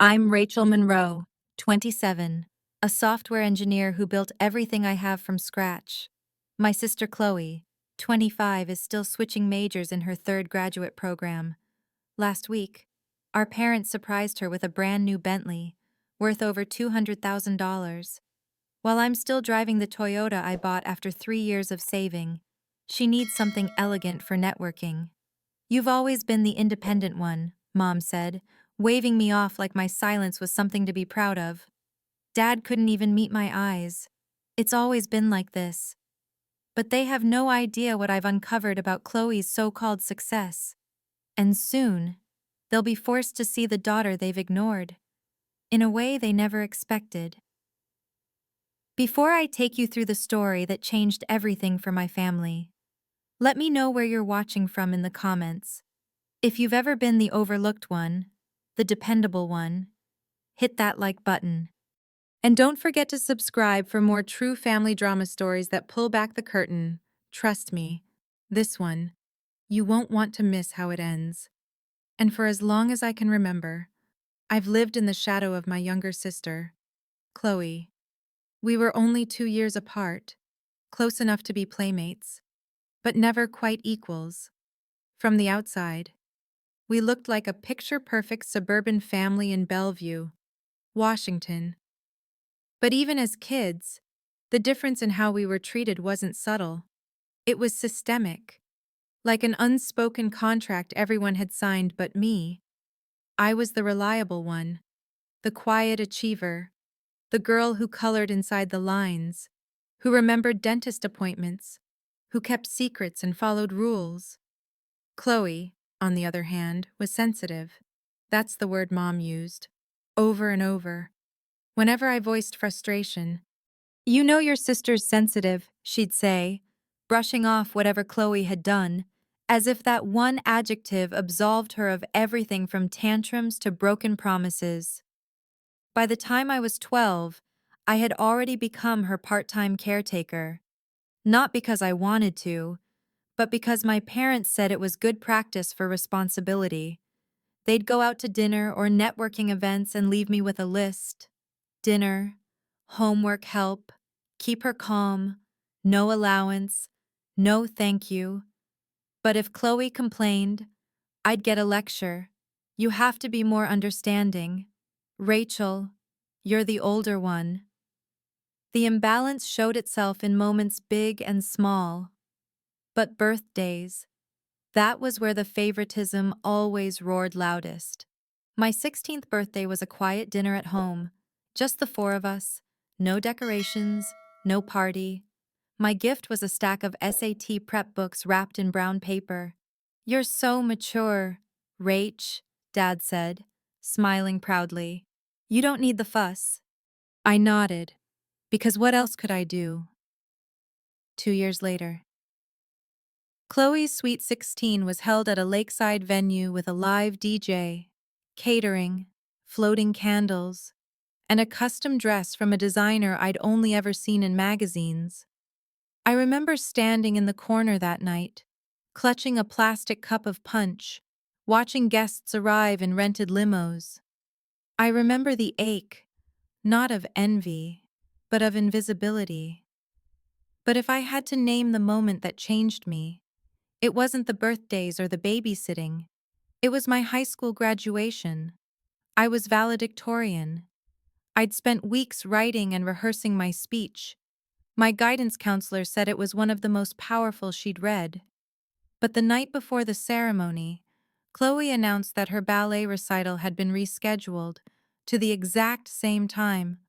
I'm Rachel Monroe, 27, a software engineer who built everything I have from scratch. My sister Chloe, 25, is still switching majors in her third graduate program. Last week, our parents surprised her with a brand new Bentley, worth over $200,000. While I'm still driving the Toyota I bought after 3 years of saving, she needs something elegant for networking. "You've always been the independent one," Mom said, waving me off like my silence was something to be proud of. Dad couldn't even meet my eyes. It's always been like this. But they have no idea what I've uncovered about Chloe's so-called success. And soon, they'll be forced to see the daughter they've ignored, in a way they never expected. Before I take you through the story that changed everything for my family, let me know where you're watching from in the comments. If you've ever been the overlooked one, the dependable one, hit that like button. And don't forget to subscribe for more true family drama stories that pull back the curtain. Trust me, this one, you won't want to miss how it ends. And for as long as I can remember, I've lived in the shadow of my younger sister, Chloe. We were only 2 years apart, close enough to be playmates, but never quite equals. From the outside, we looked like a picture-perfect suburban family in Bellevue, Washington. But even as kids, the difference in how we were treated wasn't subtle. It was systemic, like an unspoken contract everyone had signed but me. I was the reliable one, the quiet achiever, the girl who colored inside the lines, who remembered dentist appointments, who kept secrets and followed rules. Chloe, on the other hand, was sensitive. That's the word Mom used, over and over. Whenever I voiced frustration, "You know your sister's sensitive," she'd say, brushing off whatever Chloe had done, as if that one adjective absolved her of everything from tantrums to broken promises. By the time I was 12, I had already become her part-time caretaker. Not because I wanted to, but because my parents said it was good practice for responsibility. They'd go out to dinner or networking events and leave me with a list. Dinner, homework help, keep her calm, no allowance, no thank you. But if Chloe complained, I'd get a lecture. "You have to be more understanding. Rachel, you're the older one." The imbalance showed itself in moments big and small. But birthdays, that was where the favoritism always roared loudest. My 16th birthday was a quiet dinner at home, just the four of us, no decorations, no party. My gift was a stack of SAT prep books wrapped in brown paper. "You're so mature, Rach," Dad said, smiling proudly. "You don't need the fuss." I nodded, because what else could I do? 2 years later, Chloe's Sweet 16 was held at a lakeside venue with a live DJ, catering, floating candles, and a custom dress from a designer I'd only ever seen in magazines. I remember standing in the corner that night, clutching a plastic cup of punch, watching guests arrive in rented limos. I remember the ache, not of envy, but of invisibility. But if I had to name the moment that changed me, it wasn't the birthdays or the babysitting. It was my high school graduation. I was valedictorian. I'd spent weeks writing and rehearsing my speech. My guidance counselor said it was one of the most powerful she'd read. But the night before the ceremony, Chloe announced that her ballet recital had been rescheduled to the exact same time.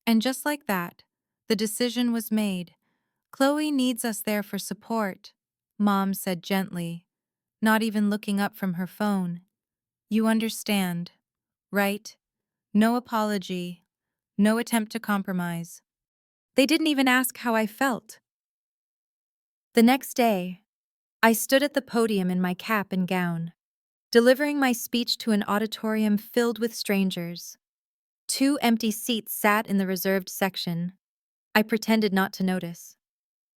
And just like that, the decision was made. "Chloe needs us there for support," Mom said gently, not even looking up from her phone. "You understand, right? No apology, no attempt to compromise." They didn't even ask how I felt. The next day, I stood at the podium in my cap and gown, delivering my speech to an auditorium filled with strangers. 2 empty seats sat in the reserved section. I pretended not to notice,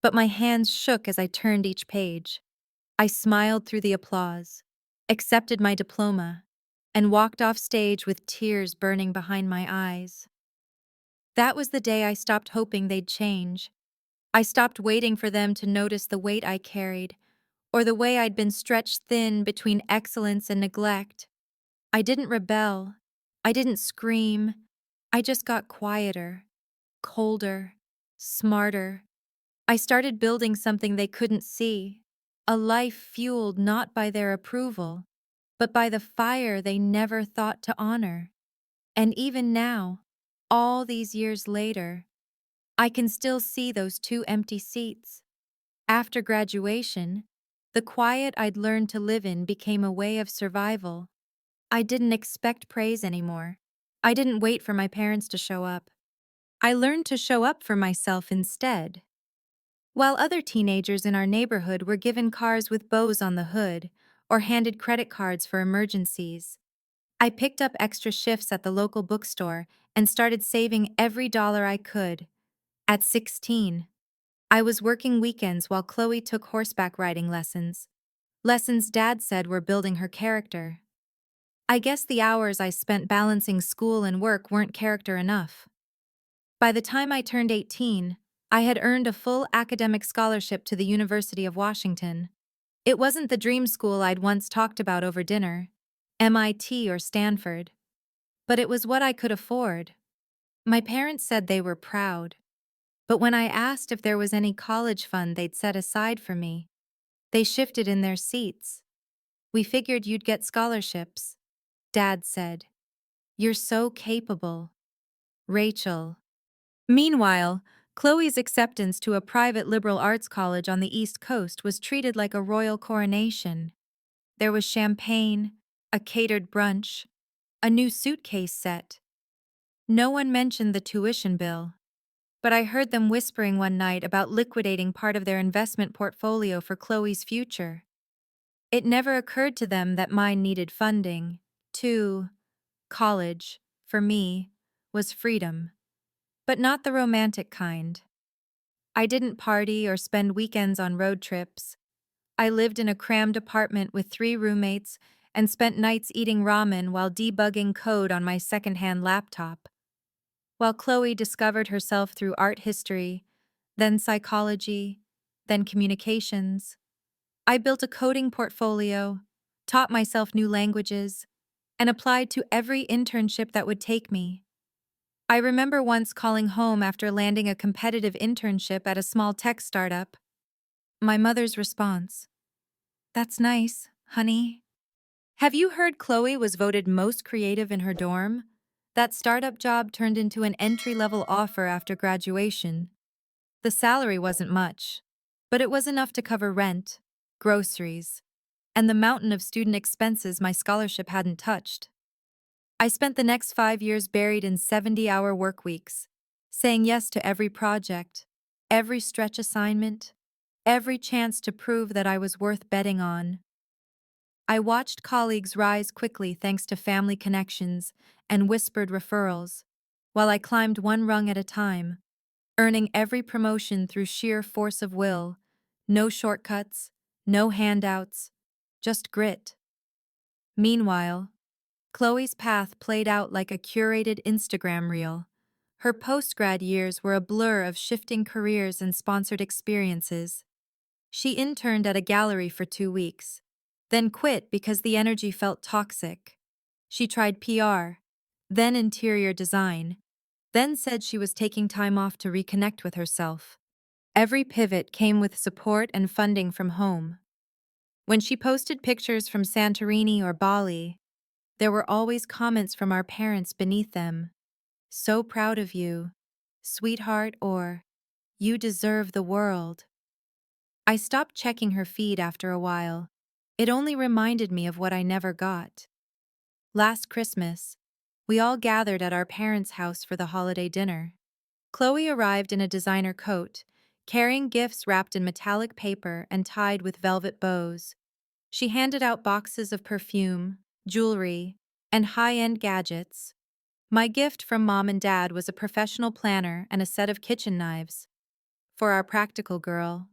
but my hands shook as I turned each page. I smiled through the applause, accepted my diploma, and walked off stage with tears burning behind my eyes. That was the day I stopped hoping they'd change. I stopped waiting for them to notice the weight I carried, or the way I'd been stretched thin between excellence and neglect. I didn't rebel. I didn't scream. I just got quieter, colder, smarter. I started building something they couldn't see, a life fueled not by their approval, but by the fire they never thought to honor. And even now, all these years later, I can still see those two empty seats. After graduation, the quiet I'd learned to live in became a way of survival. I didn't expect praise anymore. I didn't wait for my parents to show up. I learned to show up for myself instead. While other teenagers in our neighborhood were given cars with bows on the hood or handed credit cards for emergencies, I picked up extra shifts at the local bookstore and started saving every dollar I could. At 16, I was working weekends while Chloe took horseback riding lessons. Lessons Dad said were building her character. I guess the hours I spent balancing school and work weren't character enough. By the time I turned 18, I had earned a full academic scholarship to the University of Washington. It wasn't the dream school I'd once talked about over dinner, MIT or Stanford, but it was what I could afford. My parents said they were proud, but when I asked if there was any college fund they'd set aside for me, they shifted in their seats. "We figured you'd get scholarships," Dad said. "You're so capable, Rachel." Meanwhile, Chloe's acceptance to a private liberal arts college on the East Coast was treated like a royal coronation. There was champagne, a catered brunch, a new suitcase set. No one mentioned the tuition bill, but I heard them whispering one night about liquidating part of their investment portfolio for Chloe's future. It never occurred to them that mine needed funding, too. College, for me, was freedom, but not the romantic kind. I didn't party or spend weekends on road trips. I lived in a crammed apartment with 3 roommates and spent nights eating ramen while debugging code on my secondhand laptop. While Chloe discovered herself through art history, then psychology, then communications, I built a coding portfolio, taught myself new languages, and applied to every internship that would take me. I remember once calling home after landing a competitive internship at a small tech startup. My mother's response: "That's nice, honey. Have you heard Chloe was voted most creative in her dorm?" That startup job turned into an entry-level offer after graduation. The salary wasn't much, but it was enough to cover rent, groceries, and the mountain of student expenses my scholarship hadn't touched. I spent the next 5 years buried in 70-hour work weeks, saying yes to every project, every stretch assignment, every chance to prove that I was worth betting on. I watched colleagues rise quickly thanks to family connections and whispered referrals, while I climbed one rung at a time, earning every promotion through sheer force of will. No shortcuts, no handouts, just grit. Meanwhile, Chloe's path played out like a curated Instagram reel. Her post-grad years were a blur of shifting careers and sponsored experiences. She interned at a gallery for 2 weeks, then quit because the energy felt toxic. She tried PR, then interior design, then said she was taking time off to reconnect with herself. Every pivot came with support and funding from home. When she posted pictures from Santorini or Bali, there were always comments from our parents beneath them. "So proud of you, sweetheart," or "You deserve the world." I stopped checking her feed after a while. It only reminded me of what I never got. Last Christmas, we all gathered at our parents' house for the holiday dinner. Chloe arrived in a designer coat, carrying gifts wrapped in metallic paper and tied with velvet bows. She handed out boxes of perfume, jewelry, and high-end gadgets. My gift from Mom and Dad was a professional planner and a set of kitchen knives. "For our practical girl."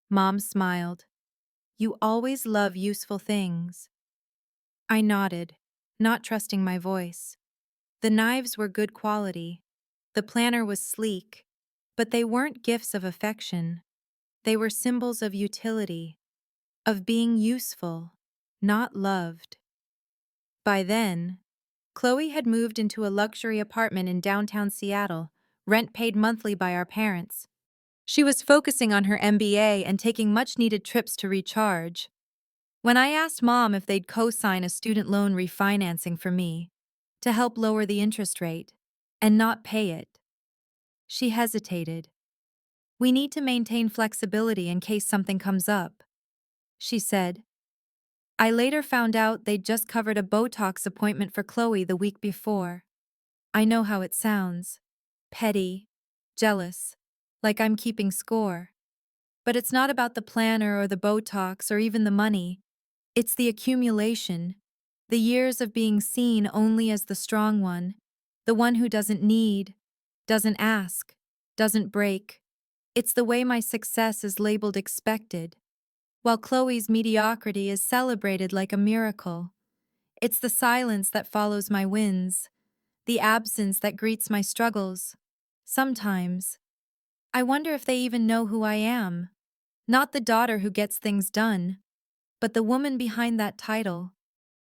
Mom smiled. "You always love useful things." I nodded. not trusting my voice. The knives were good quality. The planner was sleek, but they weren't gifts of affection. They were symbols of utility, of being useful, not loved. By then, Chloe had moved into a luxury apartment in downtown Seattle, rent paid monthly by our parents. She was focusing on her MBA and taking much-needed trips to recharge. When I asked Mom if they'd co-sign a student loan refinancing for me to help lower the interest rate and not pay it, she hesitated. "We need to maintain flexibility in case something comes up," she said. I later found out they'd just covered a Botox appointment for Chloe the week before. I know how it sounds. Petty, jealous, like I'm keeping score. But it's not about the planner or the Botox or even the money. It's the accumulation, the years of being seen only as the strong one, the one who doesn't need, doesn't ask, doesn't break. It's the way my success is labeled expected, while Chloe's mediocrity is celebrated like a miracle. It's the silence that follows my wins, the absence that greets my struggles. Sometimes, I wonder if they even know who I am. Not the daughter who gets things done, but the woman behind that title,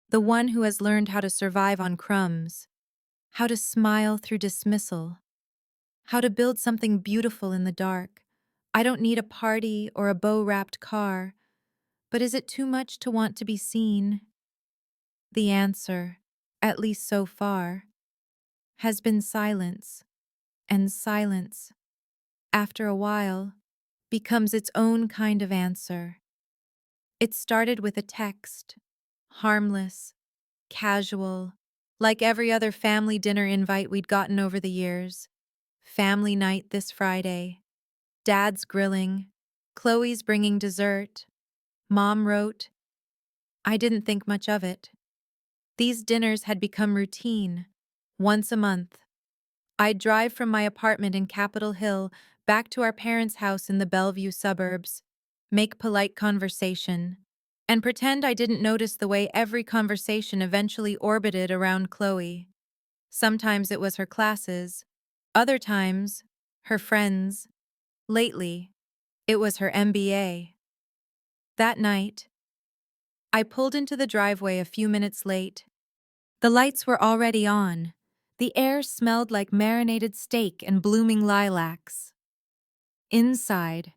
the one who has learned how to survive on crumbs, how to smile through dismissal, how to build something beautiful in the dark. I don't need a party or a bow-wrapped car, but is it too much to want to be seen? The answer, at least so far, has been silence, and silence, after a while, becomes its own kind of answer. It started with a text, harmless, casual, like every other family dinner invite we'd gotten over the years. Family night this Friday. Dad's grilling. Chloe's bringing dessert. Mom wrote. I didn't think much of it. These dinners had become routine, once a month. I'd drive from my apartment in Capitol Hill back to our parents' house in the Bellevue suburbs, make polite conversation, and pretend I didn't notice the way every conversation eventually orbited around Chloe. Sometimes it was her classes, other times, her friends. Lately, it was her MBA. That night, I pulled into the driveway a few minutes late. The lights were already on. The air smelled like marinated steak and blooming lilacs. Inside,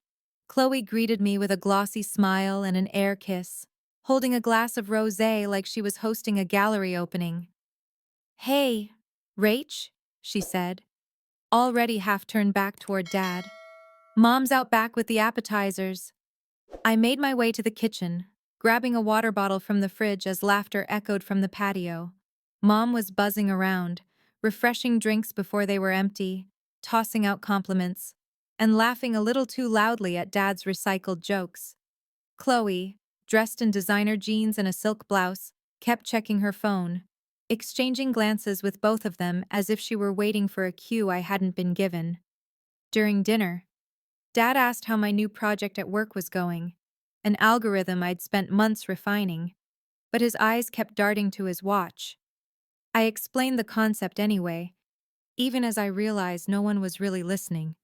Chloe greeted me with a glossy smile and an air kiss, holding a glass of rosé like she was hosting a gallery opening. Hey, Rach, she said, already half turned back toward Dad. Mom's out back with the appetizers. I made my way to the kitchen, grabbing a water bottle from the fridge as laughter echoed from the patio. Mom was buzzing around, refreshing drinks before they were empty, tossing out compliments, and laughing a little too loudly at Dad's recycled jokes. Chloe, dressed in designer jeans and a silk blouse, kept checking her phone, exchanging glances with both of them as if she were waiting for a cue I hadn't been given. During dinner, Dad asked how my new project at work was going, an algorithm I'd spent months refining, but his eyes kept darting to his watch. I explained the concept anyway, even as I realized no one was really listening.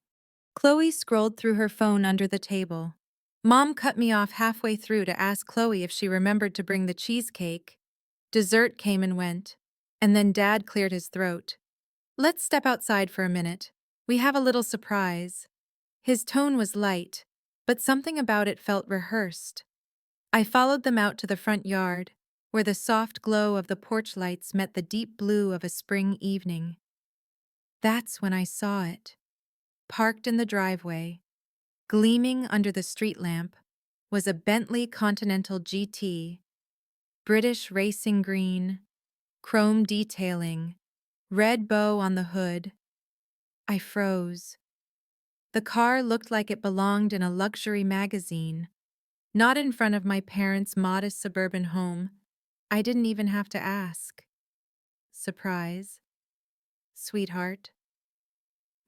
Chloe scrolled through her phone under the table. Mom cut me off halfway through to ask Chloe if she remembered to bring the cheesecake. Dessert came and went, and then Dad cleared his throat. Let's step outside for a minute. We have a little surprise. His tone was light, but something about it felt rehearsed. I followed them out to the front yard, where the soft glow of the porch lights met the deep blue of a spring evening. That's when I saw it. Parked in the driveway, gleaming under the street lamp, was a Bentley Continental GT, British racing green, chrome detailing, red bow on the hood. I froze. The car looked like it belonged in a luxury magazine, not in front of my parents' modest suburban home. I didn't even have to ask. Surprise. Sweetheart.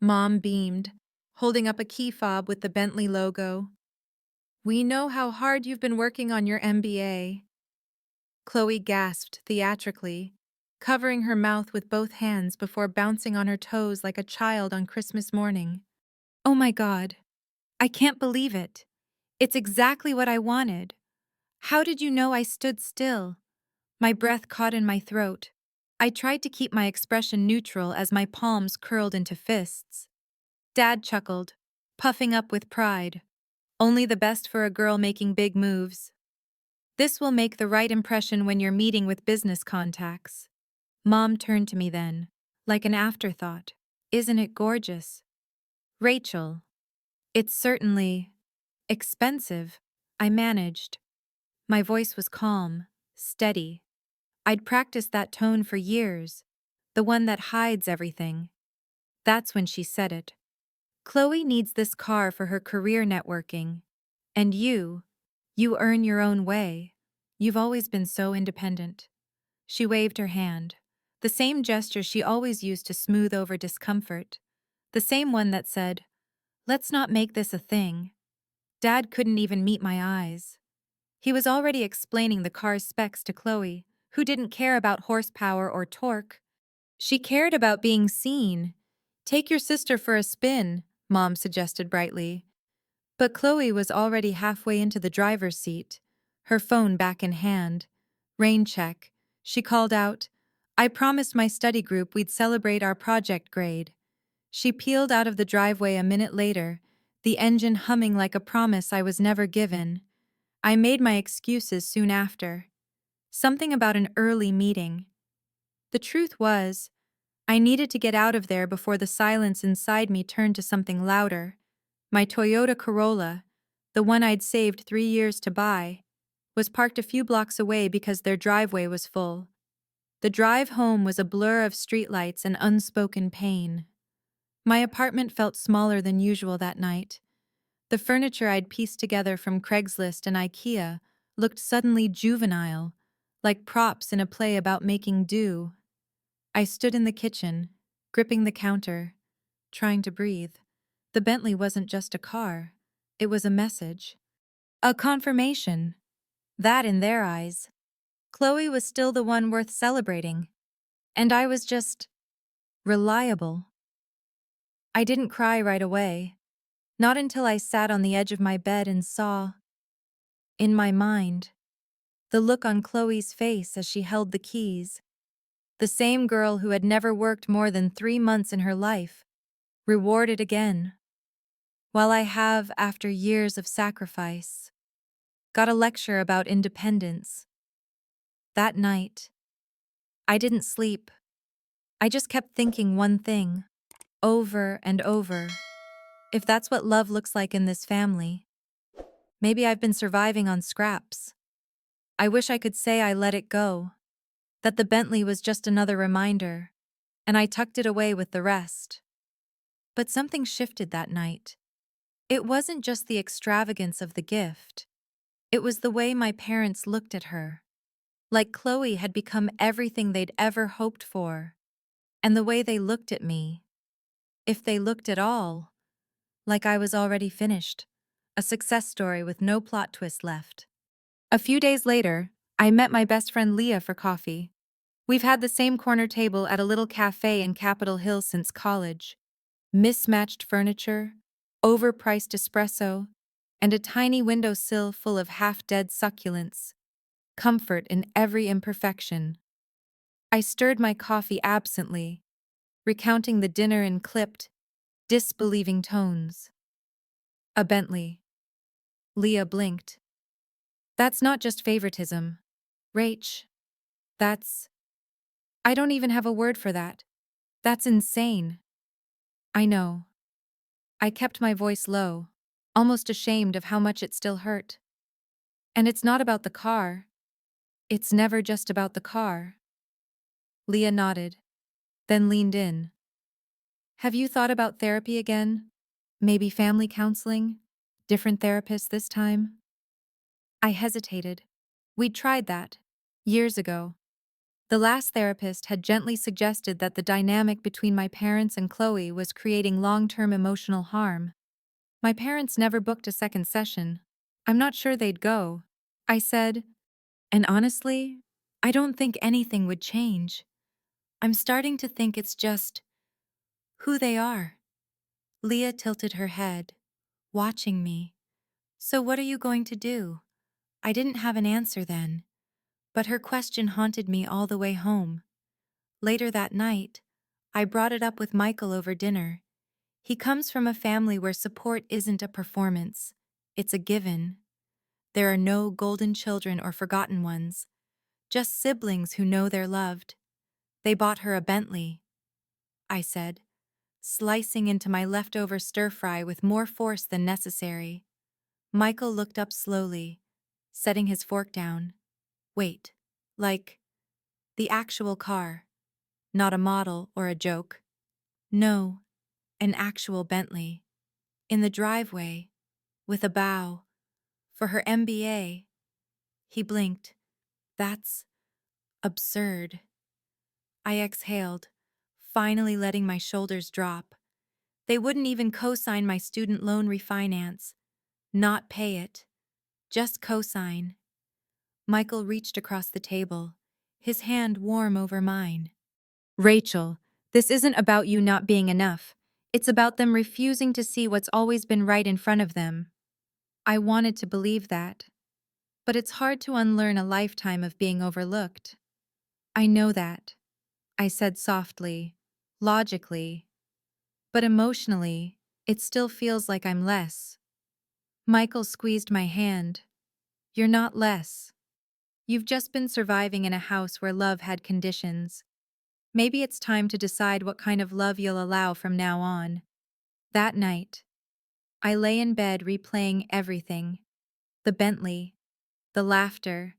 Mom beamed, holding up a key fob with the Bentley logo. We know how hard you've been working on your MBA. Chloe gasped theatrically, covering her mouth with both hands before bouncing on her toes like a child on Christmas morning. Oh my God. I can't believe it. It's exactly what I wanted. How did you know I stood still? My breath caught in my throat. I tried to keep my expression neutral as my palms curled into fists. Dad chuckled, puffing up with pride. Only the best for a girl making big moves. This will make the right impression when you're meeting with business contacts. Mom turned to me then, like an afterthought. Isn't it gorgeous? Rachel. It's certainly expensive, I managed. My voice was calm, steady. I'd practiced that tone for years, the one that hides everything. That's when she said it. Chloe needs this car for her career networking. And you earn your own way. You've always been so independent. She waved her hand, the same gesture she always used to smooth over discomfort, the same one that said, "Let's not make this a thing." Dad couldn't even meet my eyes. He was already explaining the car's specs to Chloe, who didn't care about horsepower or torque. She cared about being seen. "Take your sister for a spin," Mom suggested brightly. But Chloe was already halfway into the driver's seat, her phone back in hand. Rain check. She called out, "I promised my study group we'd celebrate our project grade." She peeled out of the driveway a minute later, the engine humming like a promise I was never given. I made my excuses soon after. Something about an early meeting. The truth was, I needed to get out of there before the silence inside me turned to something louder. My Toyota Corolla, the one I'd saved 3 years to buy, was parked a few blocks away because their driveway was full. The drive home was a blur of streetlights and unspoken pain. My apartment felt smaller than usual that night. The furniture I'd pieced together from Craigslist and IKEA looked suddenly juvenile, like props in a play about making do. I stood in the kitchen, gripping the counter, trying to breathe. The Bentley wasn't just a car. It was a message. A confirmation. That in their eyes. Chloe was still the one worth celebrating. And I was just reliable. I didn't cry right away. Not until I sat on the edge of my bed and saw, in my mind, the look on Chloe's face as she held the keys. The same girl who had never worked more than 3 months in her life, rewarded again. While I have, after years of sacrifice, got a lecture about independence. That night, I didn't sleep. I just kept thinking one thing, over and over. If that's what love looks like in this family, maybe I've been surviving on scraps. I wish I could say I let it go, that the Bentley was just another reminder, and I tucked it away with the rest. But something shifted that night. It wasn't just the extravagance of the gift. It was the way my parents looked at her. Like Chloe had become everything they'd ever hoped for. And the way they looked at me, if they looked at all, like I was already finished, a success story with no plot twist left. A few days later, I met my best friend Leah for coffee. We've had the same corner table at a little cafe in Capitol Hill since college. Mismatched furniture, overpriced espresso, and a tiny windowsill full of half-dead succulents. Comfort in every imperfection. I stirred my coffee absently, recounting the dinner in clipped, disbelieving tones. A Bentley. Leah blinked. That's not just favoritism. Rach. I don't even have a word for that. That's insane. I know. I kept my voice low, almost ashamed of how much it still hurt. And it's not about the car. It's never just about the car. Leah nodded, then leaned in. Have you thought about therapy again? Maybe family counseling? Different therapists this time? I hesitated. We'd tried that, years ago. The last therapist had gently suggested that the dynamic between my parents and Chloe was creating long-term emotional harm. My parents never booked a second session. I'm not sure they'd go, I said. And honestly, I don't think anything would change. I'm starting to think it's just who they are. Leah tilted her head, watching me. So what are you going to do? I didn't have an answer then, but her question haunted me all the way home. Later that night, I brought it up with Michael over dinner. He comes from a family where support isn't a performance, it's a given. There are no golden children or forgotten ones, just siblings who know they're loved. They bought her a Bentley, I said, slicing into my leftover stir-fry with more force than necessary. Michael looked up slowly, setting his fork down. Wait, like, the actual car, not a model or a joke. No, an actual Bentley. In the driveway, with a bow. For her MBA. He blinked. That's absurd. I exhaled, finally letting my shoulders drop. They wouldn't even co-sign my student loan refinance. Not pay it. Just co-sign. Michael reached across the table, his hand warm over mine. Rachel, this isn't about you not being enough. It's about them refusing to see what's always been right in front of them. I wanted to believe that. But it's hard to unlearn a lifetime of being overlooked. I know that, I said softly, logically. But emotionally, it still feels like I'm less. Michael squeezed my hand. You're not less. You've just been surviving in a house where love had conditions. Maybe it's time to decide what kind of love you'll allow from now on. That night, I lay in bed replaying everything. The Bentley, the laughter,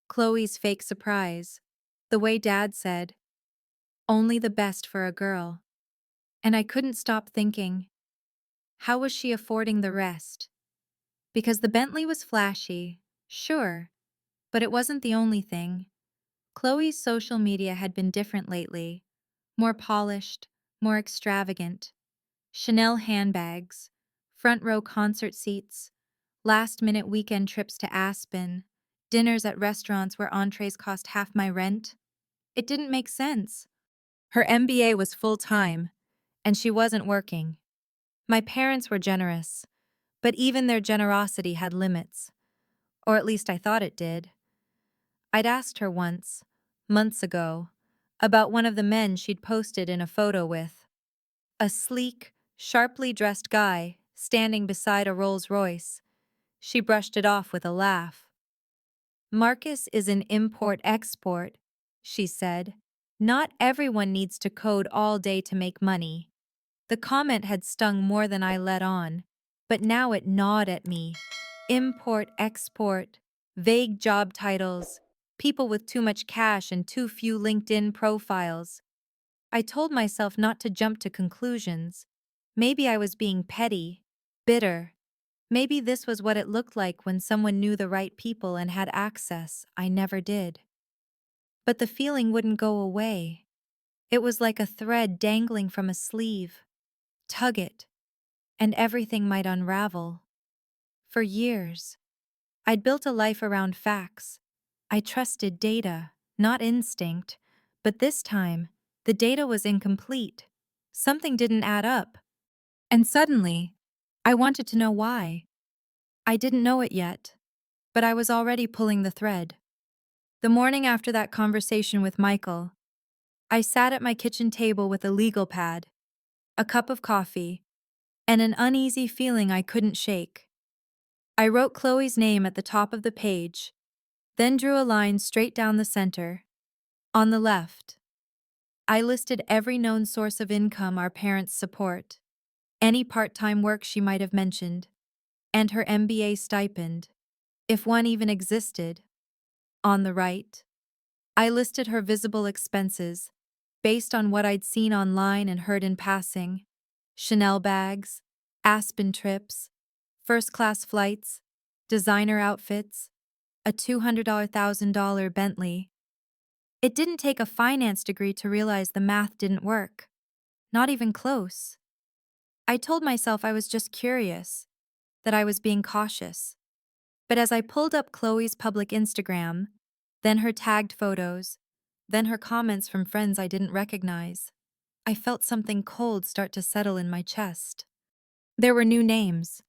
Chloe's fake surprise, the way Dad said, only the best for a girl. And I couldn't stop thinking, how was she affording the rest? Because the Bentley was flashy, sure, but it wasn't the only thing. Chloe's social media had been different lately, more polished, more extravagant. Chanel handbags, front row concert seats, last-minute weekend trips to Aspen, dinners at restaurants where entrees cost half my rent. It didn't make sense. Her MBA was full-time, and she wasn't working. My parents were generous, but even their generosity had limits. Or at least I thought it did. I'd asked her once, months ago, about one of the men she'd posted in a photo with. A sleek, sharply dressed guy standing beside a Rolls-Royce. She brushed it off with a laugh. Marcus is an import-export, she said. Not everyone needs to code all day to make money. The comment had stung more than I let on, but now it gnawed at me. Import-export, vague job titles, people with too much cash and too few LinkedIn profiles. I told myself not to jump to conclusions. Maybe I was being petty, bitter. Maybe this was what it looked like when someone knew the right people and had access I never did. But the feeling wouldn't go away. It was like a thread dangling from a sleeve. Tug it, and everything might unravel. For years, I'd built a life around facts. I trusted data, not instinct, but this time, the data was incomplete. Something didn't add up. And suddenly, I wanted to know why. I didn't know it yet, but I was already pulling the thread. The morning after that conversation with Michael, I sat at my kitchen table with a legal pad, a cup of coffee, and an uneasy feeling I couldn't shake. I wrote Chloe's name at the top of the page, then drew a line straight down the center. On the left, I listed every known source of income our parents support, any part-time work she might have mentioned, and her MBA stipend, if one even existed. On the right, I listed her visible expenses, based on what I'd seen online and heard in passing. Chanel bags, Aspen trips, first-class flights, designer outfits, a $200,000 Bentley. It didn't take a finance degree to realize the math didn't work. Not even close. I told myself I was just curious, that I was being cautious. But as I pulled up Chloe's public Instagram, then her tagged photos, Then her comments from friends I didn't recognize. I felt something cold start to settle in my chest. There were new names.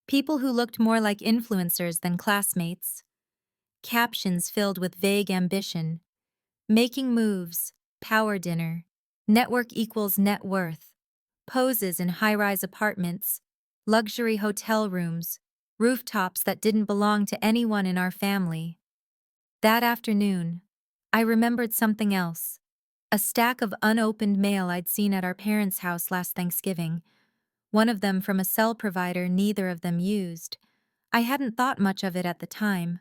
People who looked more like influencers than classmates. Captions filled with vague ambition. Making moves, power dinner, network equals net worth, poses in high-rise apartments, luxury hotel rooms, rooftops that didn't belong to anyone in our family. That afternoon, I remembered something else. A stack of unopened mail I'd seen at our parents' house last Thanksgiving, one of them from a cell provider neither of them used. I hadn't thought much of it at the time,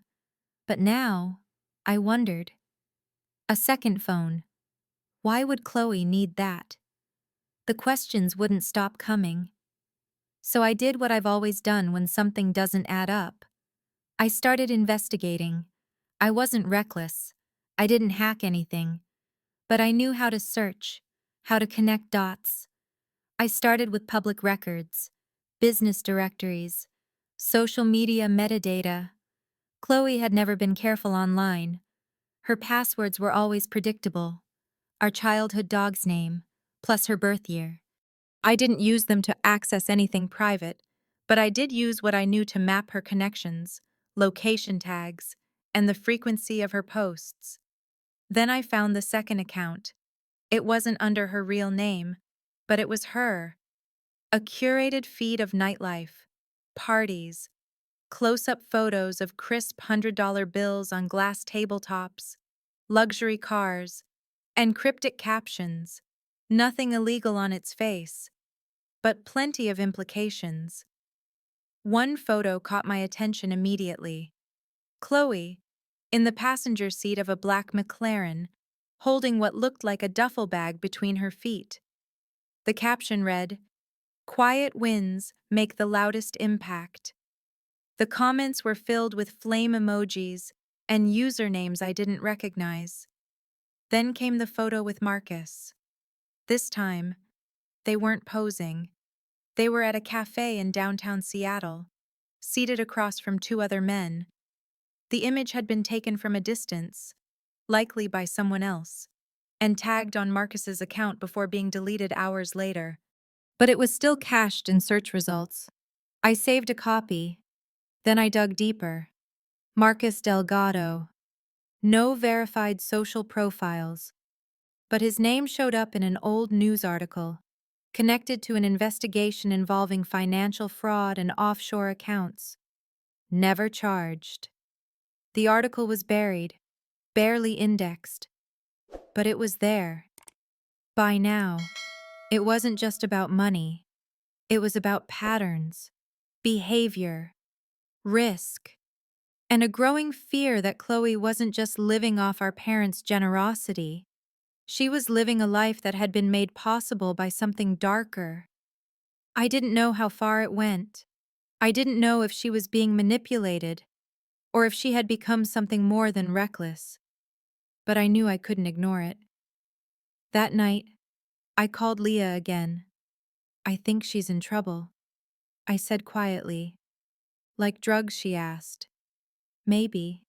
but now, I wondered. A second phone. Why would Chloe need that? The questions wouldn't stop coming. So I did what I've always done when something doesn't add up. I started investigating. I wasn't reckless. I didn't hack anything. But I knew how to search, how to connect dots. I started with public records, business directories, social media metadata. Chloe had never been careful online. Her passwords were always predictable. Our childhood dog's name, plus her birth year. I didn't use them to access anything private, but I did use what I knew to map her connections, location tags, and the frequency of her posts. Then I found the second account. It wasn't under her real name, but it was her. A curated feed of nightlife, parties, close-up photos of crisp $100 bills on glass tabletops, luxury cars, and cryptic captions. Nothing illegal on its face, but plenty of implications. One photo caught my attention immediately. Chloe, in the passenger seat of a black McLaren, holding what looked like a duffel bag between her feet. The caption read, "Quiet wins make the loudest impact." The comments were filled with flame emojis and usernames I didn't recognize. Then came the photo with Marcus. This time, they weren't posing. They were at a cafe in downtown Seattle, seated across from two other men. The image had been taken from a distance, likely by someone else, and tagged on Marcus's account before being deleted hours later. But it was still cached in search results. I saved a copy. Then I dug deeper. Marcus Delgado. No verified social profiles. But his name showed up in an old news article, connected to an investigation involving financial fraud and offshore accounts. Never charged. The article was buried, barely indexed. But it was there. By now, it wasn't just about money. It was about patterns, behavior, risk, and a growing fear that Chloe wasn't just living off our parents' generosity. She was living a life that had been made possible by something darker. I didn't know how far it went. I didn't know if she was being manipulated, or if she had become something more than reckless. But I knew I couldn't ignore it. That night, I called Leah again. "I think she's in trouble," I said quietly. "Like drugs?" she asked. "Maybe.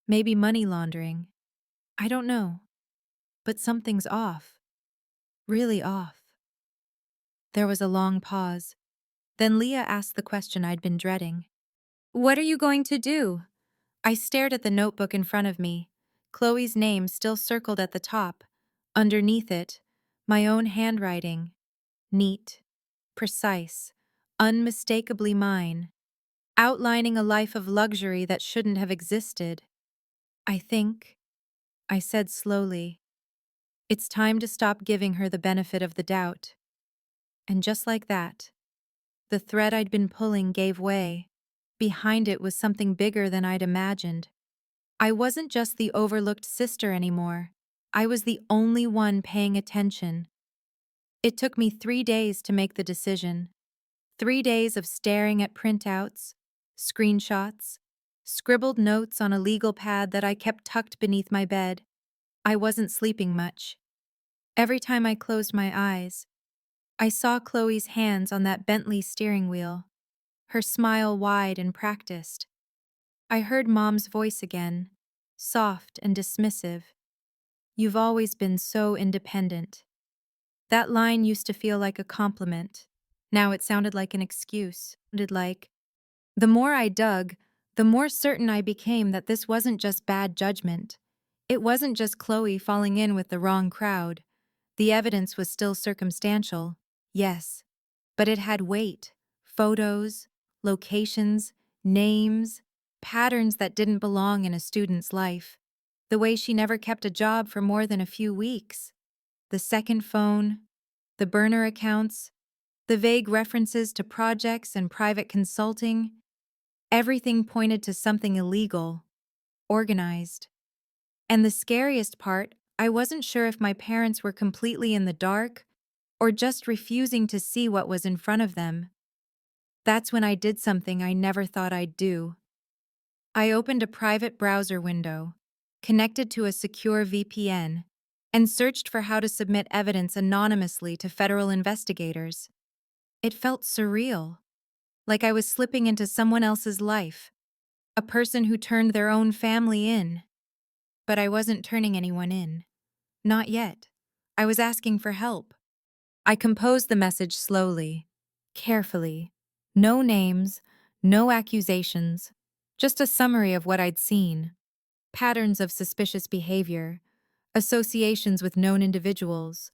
Maybe money laundering. I don't know. But something's off. Really off." There was a long pause. Then Leah asked the question I'd been dreading. "What are you going to do?" I stared at the notebook in front of me. Chloe's name still circled at the top. Underneath it, my own handwriting. Neat, precise, unmistakably mine. Outlining a life of luxury that shouldn't have existed. "I think," I said slowly, "it's time to stop giving her the benefit of the doubt." And just like that, the thread I'd been pulling gave way. Behind it was something bigger than I'd imagined. I wasn't just the overlooked sister anymore. I was the only one paying attention. It took me 3 days to make the decision. 3 days of staring at printouts, screenshots, scribbled notes on a legal pad that I kept tucked beneath my bed. I wasn't sleeping much. Every time I closed my eyes, I saw Chloe's hands on that Bentley steering wheel, her smile wide and practiced. I heard Mom's voice again, soft and dismissive. "You've always been so independent." That line used to feel like a compliment. Now it sounded like an excuse. The more I dug, the more certain I became that this wasn't just bad judgment. It wasn't just Chloe falling in with the wrong crowd. The evidence was still circumstantial, yes, but it had weight: photos, locations, names, patterns that didn't belong in a student's life. The way she never kept a job for more than a few weeks. The second phone, the burner accounts, the vague references to projects and private consulting. Everything pointed to something illegal, organized. And the scariest part, I wasn't sure if my parents were completely in the dark or just refusing to see what was in front of them. That's when I did something I never thought I'd do. I opened a private browser window, connected to a secure VPN, and searched for how to submit evidence anonymously to federal investigators. It felt surreal, like I was slipping into someone else's life, a person who turned their own family in. But I wasn't turning anyone in. Not yet. I was asking for help. I composed the message slowly, carefully. No names, no accusations, just a summary of what I'd seen. Patterns of suspicious behavior, associations with known individuals,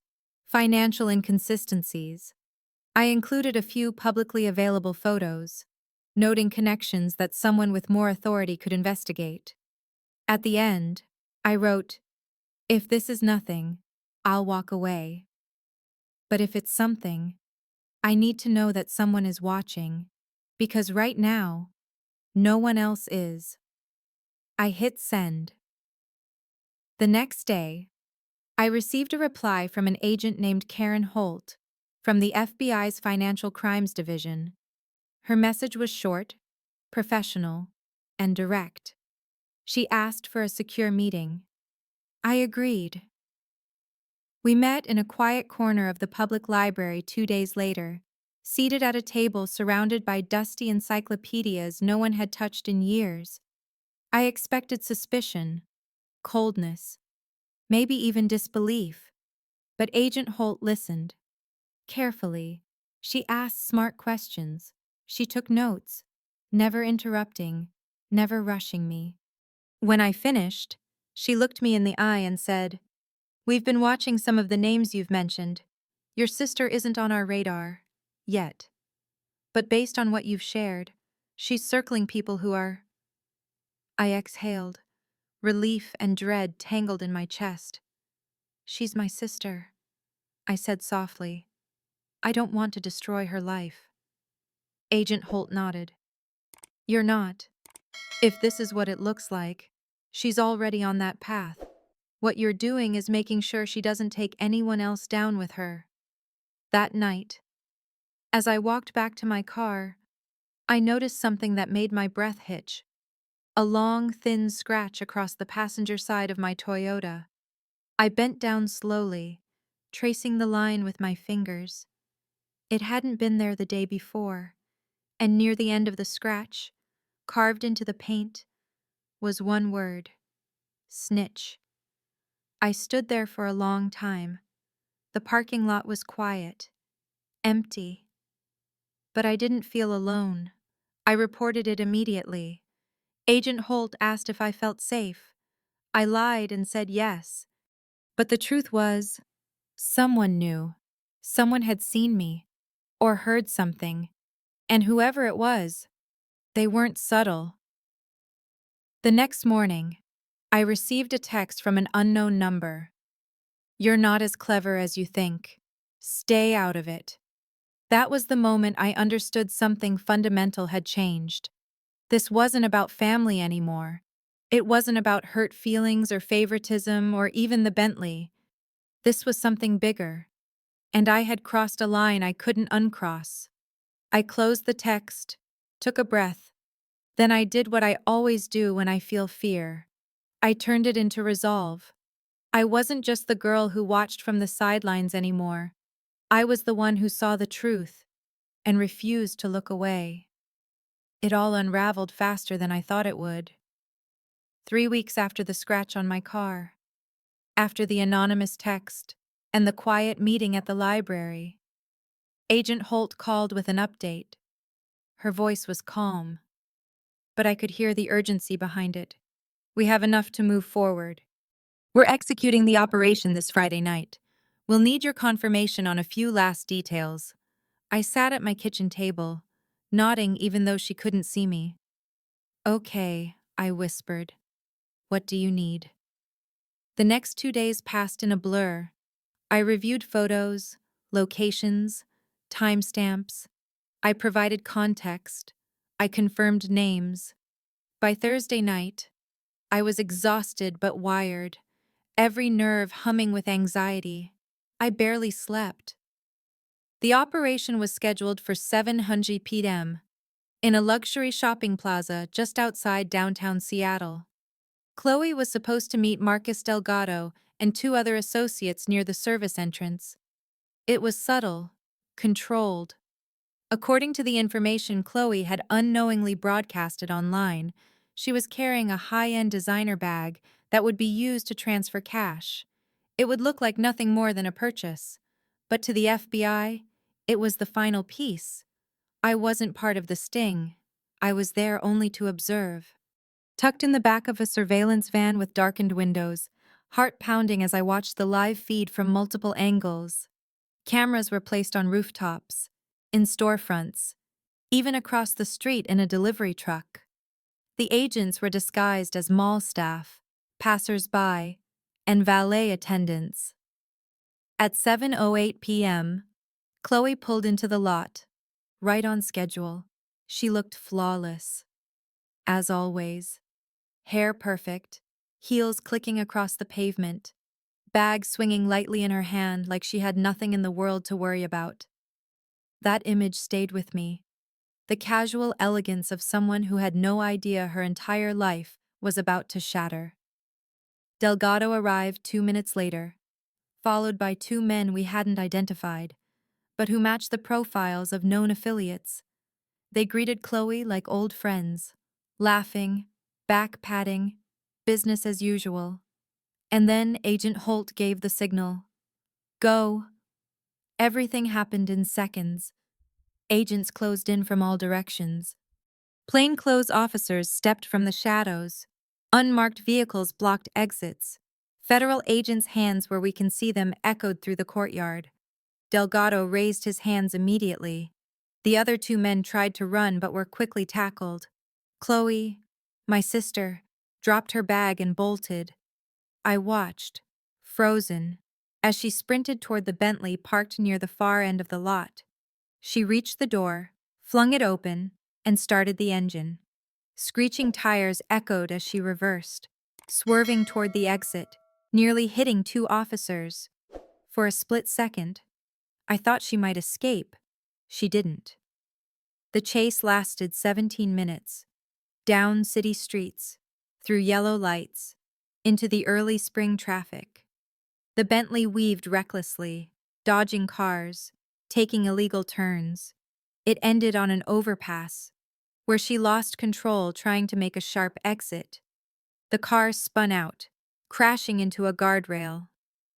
financial inconsistencies. I included a few publicly available photos, noting connections that someone with more authority could investigate. At the end, I wrote, "If this is nothing, I'll walk away. But if it's something, I need to know that someone is watching, because right now, no one else is." I hit send. The next day, I received a reply from an agent named Karen Holt from the FBI's Financial Crimes Division. Her message was short, professional, and direct. She asked for a secure meeting. I agreed. We met in a quiet corner of the public library 2 days later, seated at a table surrounded by dusty encyclopedias no one had touched in years. I expected suspicion, coldness, maybe even disbelief, but Agent Holt listened. Carefully, she asked smart questions. She took notes, never interrupting, never rushing me. When I finished, she looked me in the eye and said, "We've been watching some of the names you've mentioned. Your sister isn't on our radar. Yet. But based on what you've shared, she's circling people who are—" I exhaled, relief and dread tangled in my chest. "She's my sister," I said softly. "I don't want to destroy her life." Agent Holt nodded. "You're not. If this is what it looks like, she's already on that path. What you're doing is making sure she doesn't take anyone else down with her." That night, as I walked back to my car, I noticed something that made my breath hitch. A long, thin scratch across the passenger side of my Toyota. I bent down slowly, tracing the line with my fingers. It hadn't been there the day before, and near the end of the scratch, carved into the paint, was one word: snitch. I stood there for a long time. The parking lot was quiet, empty. But I didn't feel alone. I reported it immediately. Agent Holt asked if I felt safe. I lied and said yes. But the truth was, someone knew. Someone had seen me, or heard something. And whoever it was, they weren't subtle. The next morning, I received a text from an unknown number. "You're not as clever as you think. Stay out of it." That was the moment I understood something fundamental had changed. This wasn't about family anymore. It wasn't about hurt feelings or favoritism or even the Bentley. This was something bigger. And I had crossed a line I couldn't uncross. I closed the text, took a breath. Then I did what I always do when I feel fear. I turned it into resolve. I wasn't just the girl who watched from the sidelines anymore. I was the one who saw the truth and refused to look away. It all unraveled faster than I thought it would. 3 weeks after the scratch on my car, after the anonymous text and the quiet meeting at the library. Agent Holt called with an update. Her voice was calm, but I could hear the urgency behind it. We have enough to move forward. We're executing the operation this Friday night. We'll need your confirmation on a few last details. I sat at my kitchen table, nodding even though she couldn't see me. Okay, I whispered. What do you need? The next 2 days passed in a blur. I reviewed photos, locations, timestamps. I provided context. I confirmed names. By Thursday night, I was exhausted but wired, every nerve humming with anxiety. I barely slept. The operation was scheduled for 7:00 p.m. in a luxury shopping plaza just outside downtown Seattle. Chloe was supposed to meet Marcus Delgado and 2 other associates near the service entrance. It was subtle, controlled. According to the information Chloe had unknowingly broadcasted online, she was carrying a high-end designer bag that would be used to transfer cash. It would look like nothing more than a purchase. But to the FBI, it was the final piece. I wasn't part of the sting. I was there only to observe. Tucked in the back of a surveillance van with darkened windows, heart pounding as I watched the live feed from multiple angles. Cameras were placed on rooftops, in storefronts, even across the street in a delivery truck. The agents were disguised as mall staff, passers-by, and valet attendants. At 7:08 p.m., Chloe pulled into the lot, right on schedule. She looked flawless. As always. Hair perfect, heels clicking across the pavement, bag swinging lightly in her hand like she had nothing in the world to worry about. That image stayed with me. The casual elegance of someone who had no idea her entire life was about to shatter. Delgado arrived 2 minutes later, followed by 2 men we hadn't identified, but who matched the profiles of known affiliates. They greeted Chloe like old friends, laughing, back-patting, business as usual. And then Agent Holt gave the signal. Go. Everything happened in seconds. Agents closed in from all directions. Plainclothes officers stepped from the shadows. Unmarked vehicles blocked exits. Federal agents' hands where we can see them echoed through the courtyard. Delgado raised his hands immediately. The other 2 men tried to run but were quickly tackled. Chloe, my sister, dropped her bag and bolted. I watched, frozen, as she sprinted toward the Bentley parked near the far end of the lot. She reached the door, flung it open, and started the engine. Screeching tires echoed as she reversed, swerving toward the exit, nearly hitting 2 officers. For a split second, I thought she might escape. She didn't. The chase lasted 17 minutes, down city streets, through yellow lights, into the early spring traffic. The Bentley weaved recklessly, dodging cars, taking illegal turns. It ended on an overpass, where she lost control trying to make a sharp exit. The car spun out, crashing into a guardrail.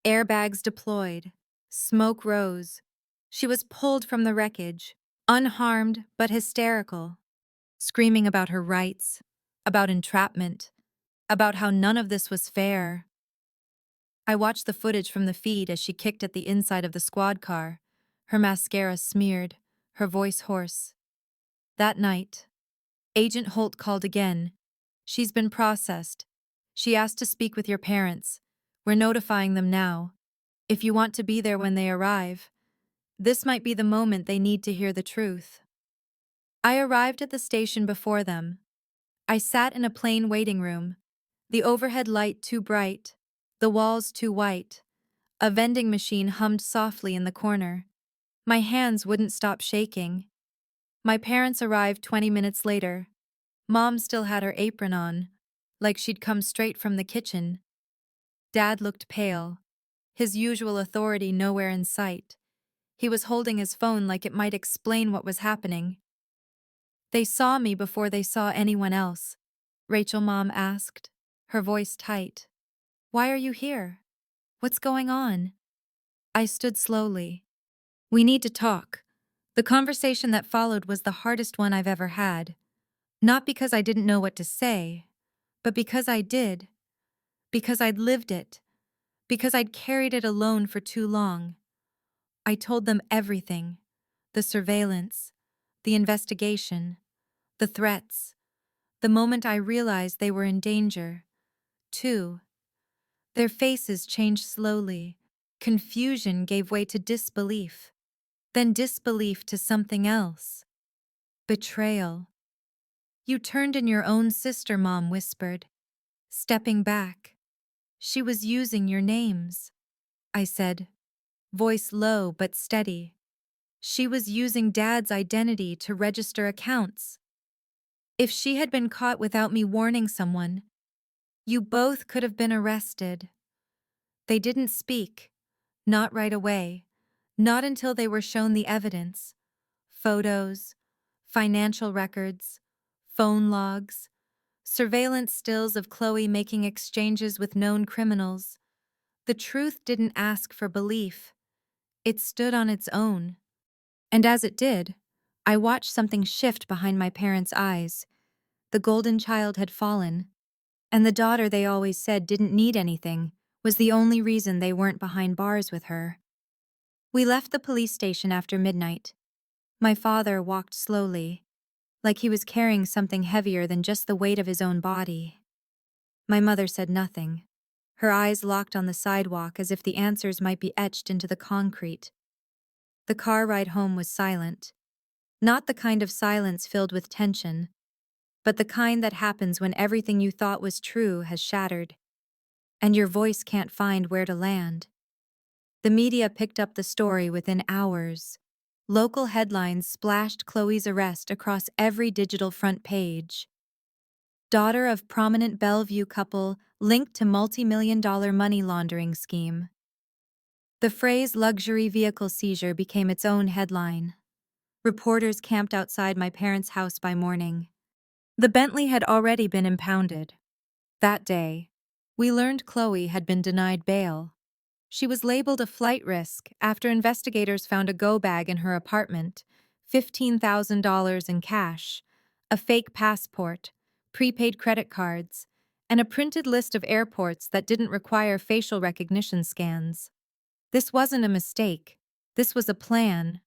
Airbags deployed. Smoke rose. She was pulled from the wreckage, unharmed but hysterical, screaming about her rights, about entrapment, about how none of this was fair. I watched the footage from the feed as she kicked at the inside of the squad car, her mascara smeared, her voice hoarse. That night, Agent Holt called again. She's been processed. She asked to speak with your parents. We're notifying them now. If you want to be there when they arrive, this might be the moment they need to hear the truth. I arrived at the station before them. I sat in a plain waiting room, the overhead light too bright, the walls too white. A vending machine hummed softly in the corner. My hands wouldn't stop shaking. My parents arrived 20 minutes later. Mom still had her apron on, like she'd come straight from the kitchen. Dad looked pale, his usual authority nowhere in sight. He was holding his phone like it might explain what was happening. They saw me before they saw anyone else, Rachel Mom asked, her voice tight. Why are you here? What's going on? I stood slowly. We need to talk. The conversation that followed was the hardest one I've ever had. Not because I didn't know what to say, but because I did. Because I'd lived it. Because I'd carried it alone for too long. I told them everything. The surveillance, the investigation, the threats. The moment I realized they were in danger. Too. Their faces changed slowly. Confusion gave way to disbelief. Then disbelief to something else. Betrayal. You turned in your own sister, Mom whispered. Stepping back. She was using your names. I said, voice low but steady. She was using Dad's identity to register accounts. If she had been caught without me warning someone, you both could have been arrested. They didn't speak. Not right away. Not until they were shown the evidence. Photos, financial records, phone logs, surveillance stills of Chloe making exchanges with known criminals. The truth didn't ask for belief. It stood on its own. And as it did, I watched something shift behind my parents' eyes. The golden child had fallen, and the daughter they always said didn't need anything was the only reason they weren't behind bars with her. We left the police station after midnight. My father walked slowly, like he was carrying something heavier than just the weight of his own body. My mother said nothing. Her eyes locked on the sidewalk as if the answers might be etched into the concrete. The car ride home was silent. Not the kind of silence filled with tension, but the kind that happens when everything you thought was true has shattered, and your voice can't find where to land. The media picked up the story within hours. Local headlines splashed Chloe's arrest across every digital front page. Daughter of prominent Bellevue couple linked to multi-million-dollar money laundering scheme. The phrase luxury vehicle seizure became its own headline. Reporters camped outside my parents' house by morning. The Bentley had already been impounded. That day, we learned Chloe had been denied bail. She was labeled a flight risk after investigators found a go bag in her apartment, $15,000 in cash, a fake passport, prepaid credit cards, and a printed list of airports that didn't require facial recognition scans. This wasn't a mistake. This was a plan.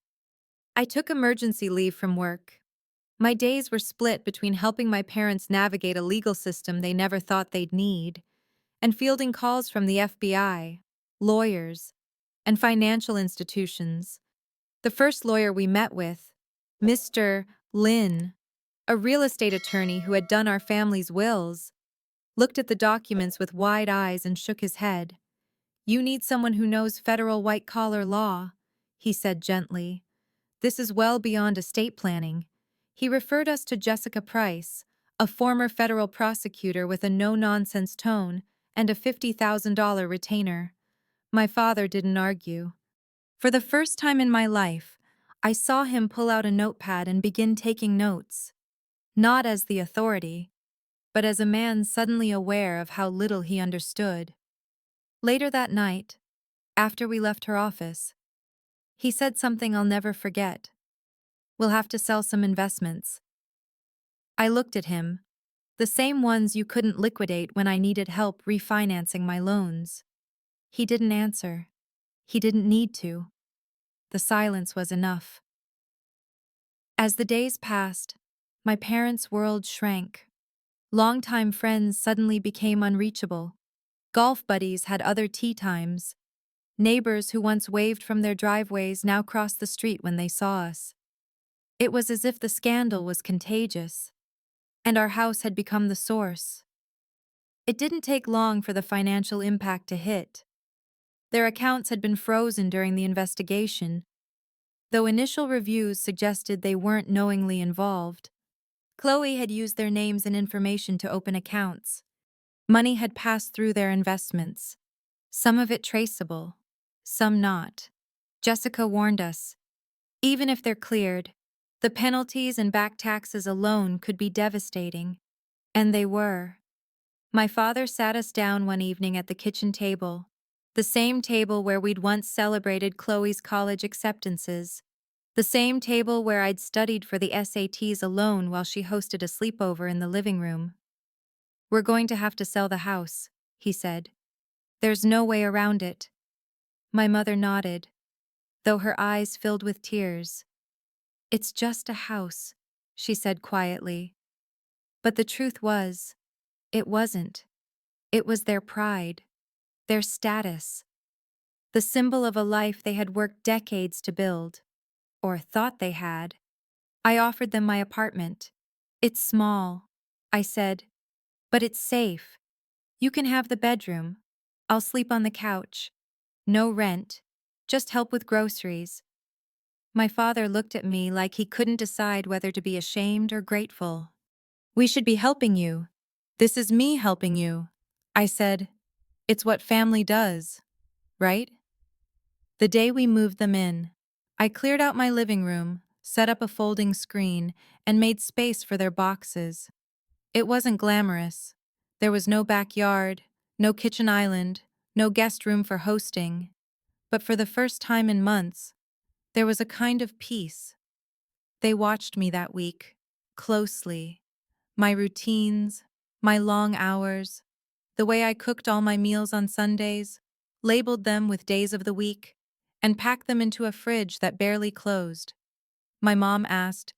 I took emergency leave from work. My days were split between helping my parents navigate a legal system they never thought they'd need, and fielding calls from the FBI, lawyers, and financial institutions. The first lawyer we met with, Mr. Lin, a real estate attorney who had done our family's wills, looked at the documents with wide eyes and shook his head. "You need someone who knows federal white-collar law," he said gently. "This is well beyond estate planning." He referred us to Jessica Price, a former federal prosecutor with a no-nonsense tone and a $50,000 retainer. My father didn't argue. For the first time in my life, I saw him pull out a notepad and begin taking notes. Not as the authority, but as a man suddenly aware of how little he understood. Later that night, after we left her office, he said something I'll never forget. "We'll have to sell some investments." I looked at him, the same ones you couldn't liquidate when I needed help refinancing my loans. He didn't answer. He didn't need to. The silence was enough. As the days passed, my parents' world shrank. Longtime friends suddenly became unreachable. Golf buddies had other tea times. Neighbors who once waved from their driveways now crossed the street when they saw us. It was as if the scandal was contagious, and our house had become the source. It didn't take long for the financial impact to hit. Their accounts had been frozen during the investigation, though initial reviews suggested they weren't knowingly involved. Chloe had used their names and information to open accounts. Money had passed through their investments, some of it traceable, some not. Jessica warned us, even if they're cleared, the penalties and back taxes alone could be devastating. And they were. My father sat us down one evening at the kitchen table. The same table where we'd once celebrated Chloe's college acceptances. The same table where I'd studied for the SATs alone while she hosted a sleepover in the living room. "We're going to have to sell the house," he said. "There's no way around it." My mother nodded, though her eyes filled with tears. "It's just a house," she said quietly. But the truth was, it wasn't. It was their pride, their status, the symbol of a life they had worked decades to build, or thought they had. I offered them my apartment. "It's small," I said, "but it's safe. You can have the bedroom. I'll sleep on the couch. No rent, just help with groceries." My father looked at me like he couldn't decide whether to be ashamed or grateful. "We should be helping you. This is me helping you," I said. "It's what family does, right?" The day we moved them in, I cleared out my living room, set up a folding screen, and made space for their boxes. It wasn't glamorous. There was no backyard, no kitchen island, no guest room for hosting. But for the first time in months, there was a kind of peace. They watched me that week, closely. My routines, my long hours, the way I cooked all my meals on Sundays, labeled them with days of the week, and packed them into a fridge that barely closed. My mom asked,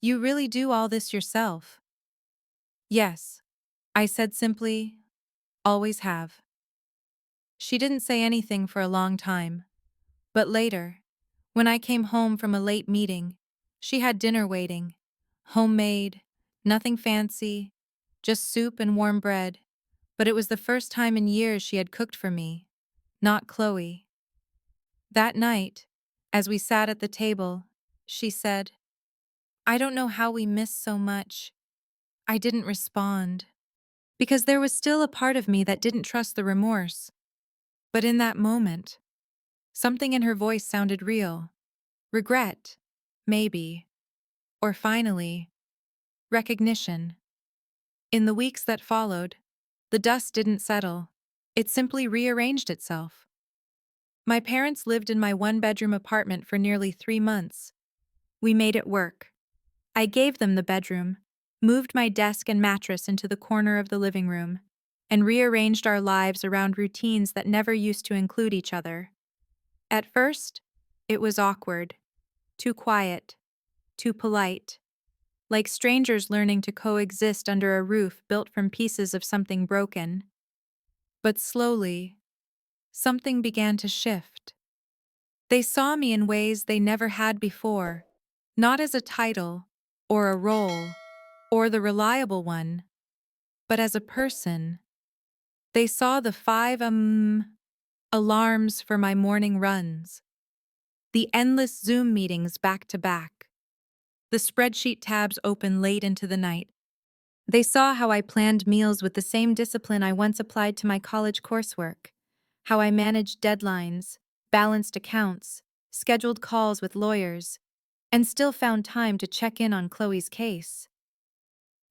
"You really do all this yourself?" "Yes," I said simply, "always have." She didn't say anything for a long time, but later, when I came home from a late meeting, she had dinner waiting. Homemade, nothing fancy, just soup and warm bread. But it was the first time in years she had cooked for me, not Chloe. That night, as we sat at the table, she said, "I don't know how we missed so much." I didn't respond, because there was still a part of me that didn't trust the remorse. But in that moment, something in her voice sounded real. Regret, maybe. Or finally, recognition. In the weeks that followed, the dust didn't settle. It simply rearranged itself. My parents lived in my one-bedroom apartment for nearly 3 months. We made it work. I gave them the bedroom, moved my desk and mattress into the corner of the living room, and rearranged our lives around routines that never used to include each other. At first, it was awkward, too quiet, too polite, like strangers learning to coexist under a roof built from pieces of something broken. But slowly, something began to shift. They saw me in ways they never had before, not as a title, or a role, or the reliable one, but as a person. They saw the five alarms for my morning runs, the endless Zoom meetings back to back, the spreadsheet tabs open late into the night. They saw how I planned meals with the same discipline I once applied to my college coursework, how I managed deadlines, balanced accounts, scheduled calls with lawyers, and still found time to check in on Chloe's case.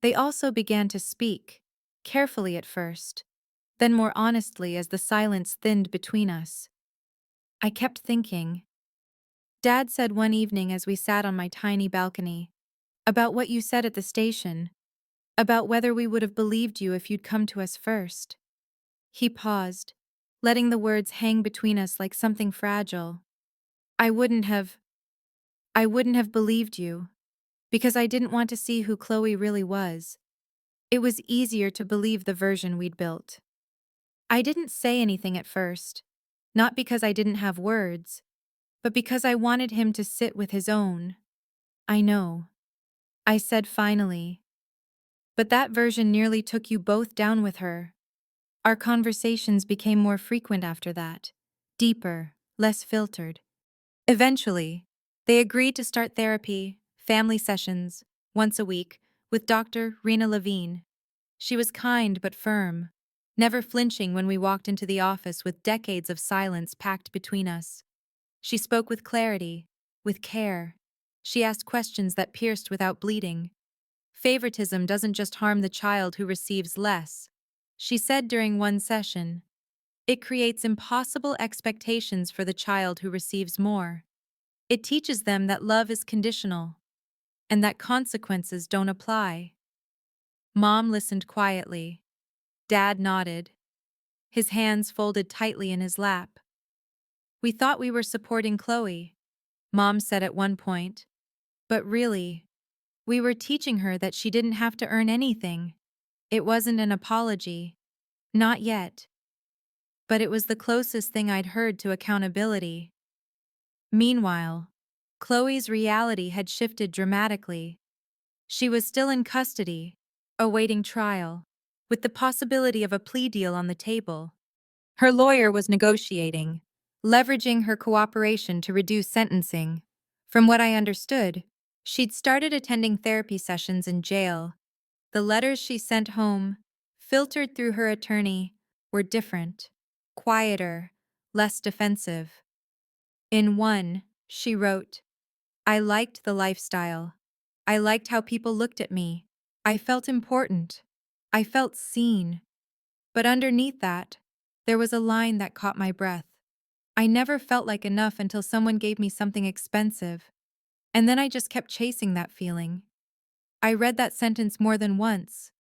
They also began to speak, carefully at first, then more honestly as the silence thinned between us. I kept thinking. Dad said one evening as we sat on my tiny balcony, "About what you said at the station, about whether we would have believed you if you'd come to us first." He paused, letting the words hang between us like something fragile. I wouldn't have believed you, because I didn't want to see who Chloe really was. It was easier to believe the version we'd built. I didn't say anything at first, not because I didn't have words, but because I wanted him to sit with his own. "I know," I said finally. "But that version nearly took you both down with her." Our conversations became more frequent after that, deeper, less filtered. Eventually, they agreed to start therapy, family sessions, once a week, with Dr. Rena Levine. She was kind but firm, never flinching when we walked into the office with decades of silence packed between us. She spoke with clarity, with care. She asked questions that pierced without bleeding. Favoritism doesn't just harm the child who receives less, she said during one session. It creates impossible expectations for the child who receives more. It teaches them that love is conditional and that consequences don't apply. Mom listened quietly. Dad nodded, his hands folded tightly in his lap. We thought we were supporting Chloe, Mom said at one point. But really, we were teaching her that she didn't have to earn anything. It wasn't an apology. Not yet. But it was the closest thing I'd heard to accountability. Meanwhile, Chloe's reality had shifted dramatically. She was still in custody, awaiting trial, with the possibility of a plea deal on the table. Her lawyer was negotiating, leveraging her cooperation to reduce sentencing. From what I understood, she'd started attending therapy sessions in jail. The letters she sent home, filtered through her attorney, were different, quieter, less defensive. In one, she wrote, "I liked the lifestyle. I liked how people looked at me. I felt important. I felt seen." But underneath that, there was a line that caught my breath. "I never felt like enough until someone gave me something expensive. And then I just kept chasing that feeling." I read that sentence more than once,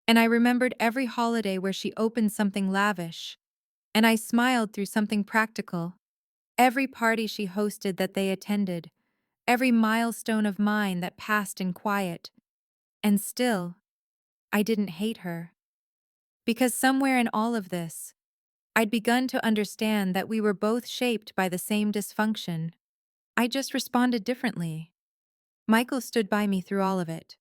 and I remembered every holiday where she opened something lavish, and I smiled through something practical. Every party she hosted that they attended, every milestone of mine that passed in quiet. And still, I didn't hate her. Because somewhere in all of this, I'd begun to understand that we were both shaped by the same dysfunction. I just responded differently. Michael stood by me through all of it.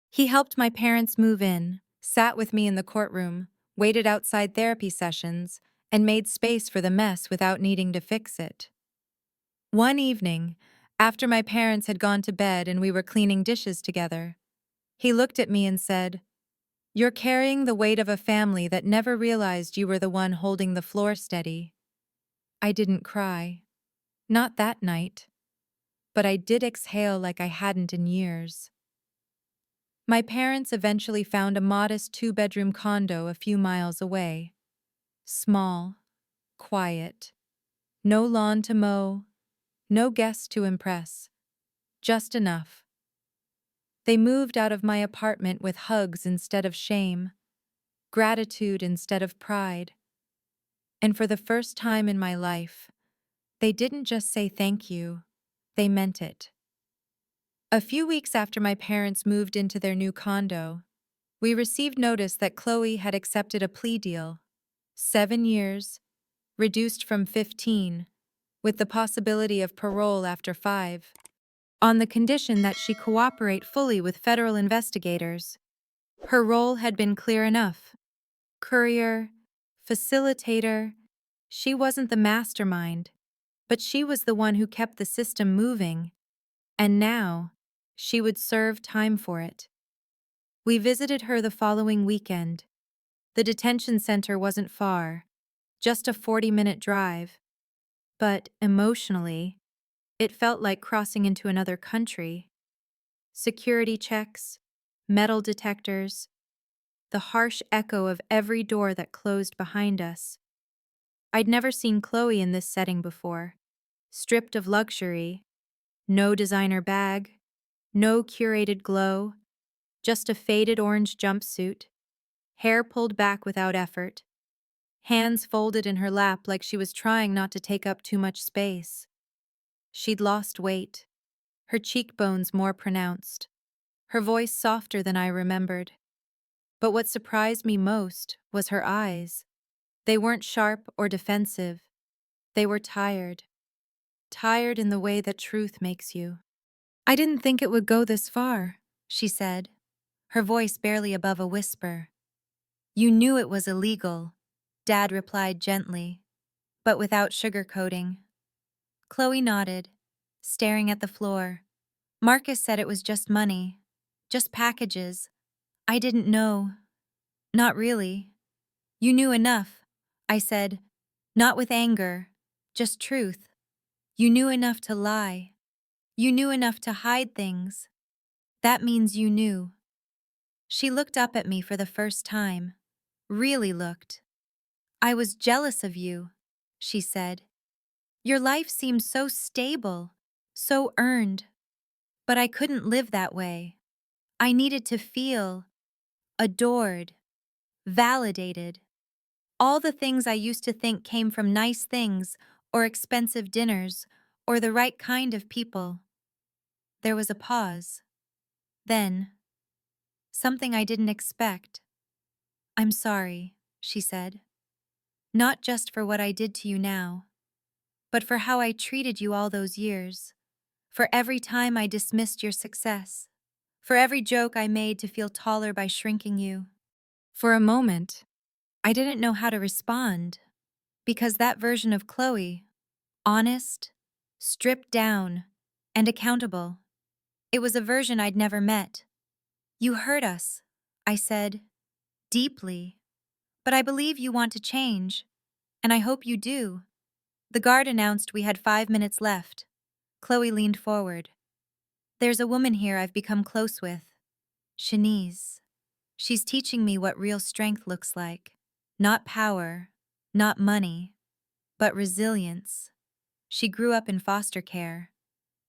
He helped my parents move in, sat with me in the courtroom, waited outside therapy sessions, and made space for the mess without needing to fix it. One evening, after my parents had gone to bed and we were cleaning dishes together, he looked at me and said, "You're carrying the weight of a family that never realized you were the one holding the floor steady." I didn't cry. Not that night. But I did exhale like I hadn't in years. My parents eventually found a modest two-bedroom condo a few miles away. Small, quiet, no lawn to mow, no guests to impress, just enough. They moved out of my apartment with hugs instead of shame, gratitude instead of pride. And for the first time in my life, they didn't just say thank you, they meant it. A few weeks after my parents moved into their new condo, we received notice that Chloe had accepted a plea deal. 7 years, reduced from 15, with the possibility of parole after 5, on the condition that she cooperate fully with federal investigators. Her role had been clear enough. Courier, facilitator, she wasn't the mastermind, but she was the one who kept the system moving. And now, she would serve time for it. We visited her the following weekend. The detention center wasn't far, just a 40-minute drive. But emotionally, it felt like crossing into another country. Security checks, metal detectors, the harsh echo of every door that closed behind us. I'd never seen Chloe in this setting before. Stripped of luxury, no designer bag, no curated glow, just a faded orange jumpsuit, hair pulled back without effort, hands folded in her lap like she was trying not to take up too much space. She'd lost weight, her cheekbones more pronounced, her voice softer than I remembered. But what surprised me most was her eyes. They weren't sharp or defensive. They were tired. Tired in the way that truth makes you. "I didn't think it would go this far," she said, her voice barely above a whisper. "You knew it was illegal," Dad replied gently, but without sugarcoating. Chloe nodded, staring at the floor. "Marcus said it was just money, just packages. I didn't know." "Not really. You knew enough," I said, not with anger, just truth. "You knew enough to lie. You knew enough to hide things. That means you knew." She looked up at me for the first time. Really looked. I was jealous of you, she said. Your life seemed so stable, so earned. But I couldn't live that way. I needed to feel adored, validated. All the things I used to think came from nice things, or expensive dinners, or the right kind of people. There was a pause. Then, something I didn't expect. I'm sorry, she said. Not just for what I did to you now, but for how I treated you all those years. For every time I dismissed your success. For every joke I made to feel taller by shrinking you. For a moment, I didn't know how to respond, because that version of Chloe, honest, stripped down, and accountable, it was a version I'd never met. You hurt us, I said, deeply. But I believe you want to change, and I hope you do. The guard announced we had 5 minutes left. Chloe leaned forward. There's a woman here I've become close with. Shanice. She's teaching me what real strength looks like. Not power, not money, but resilience. She grew up in foster care,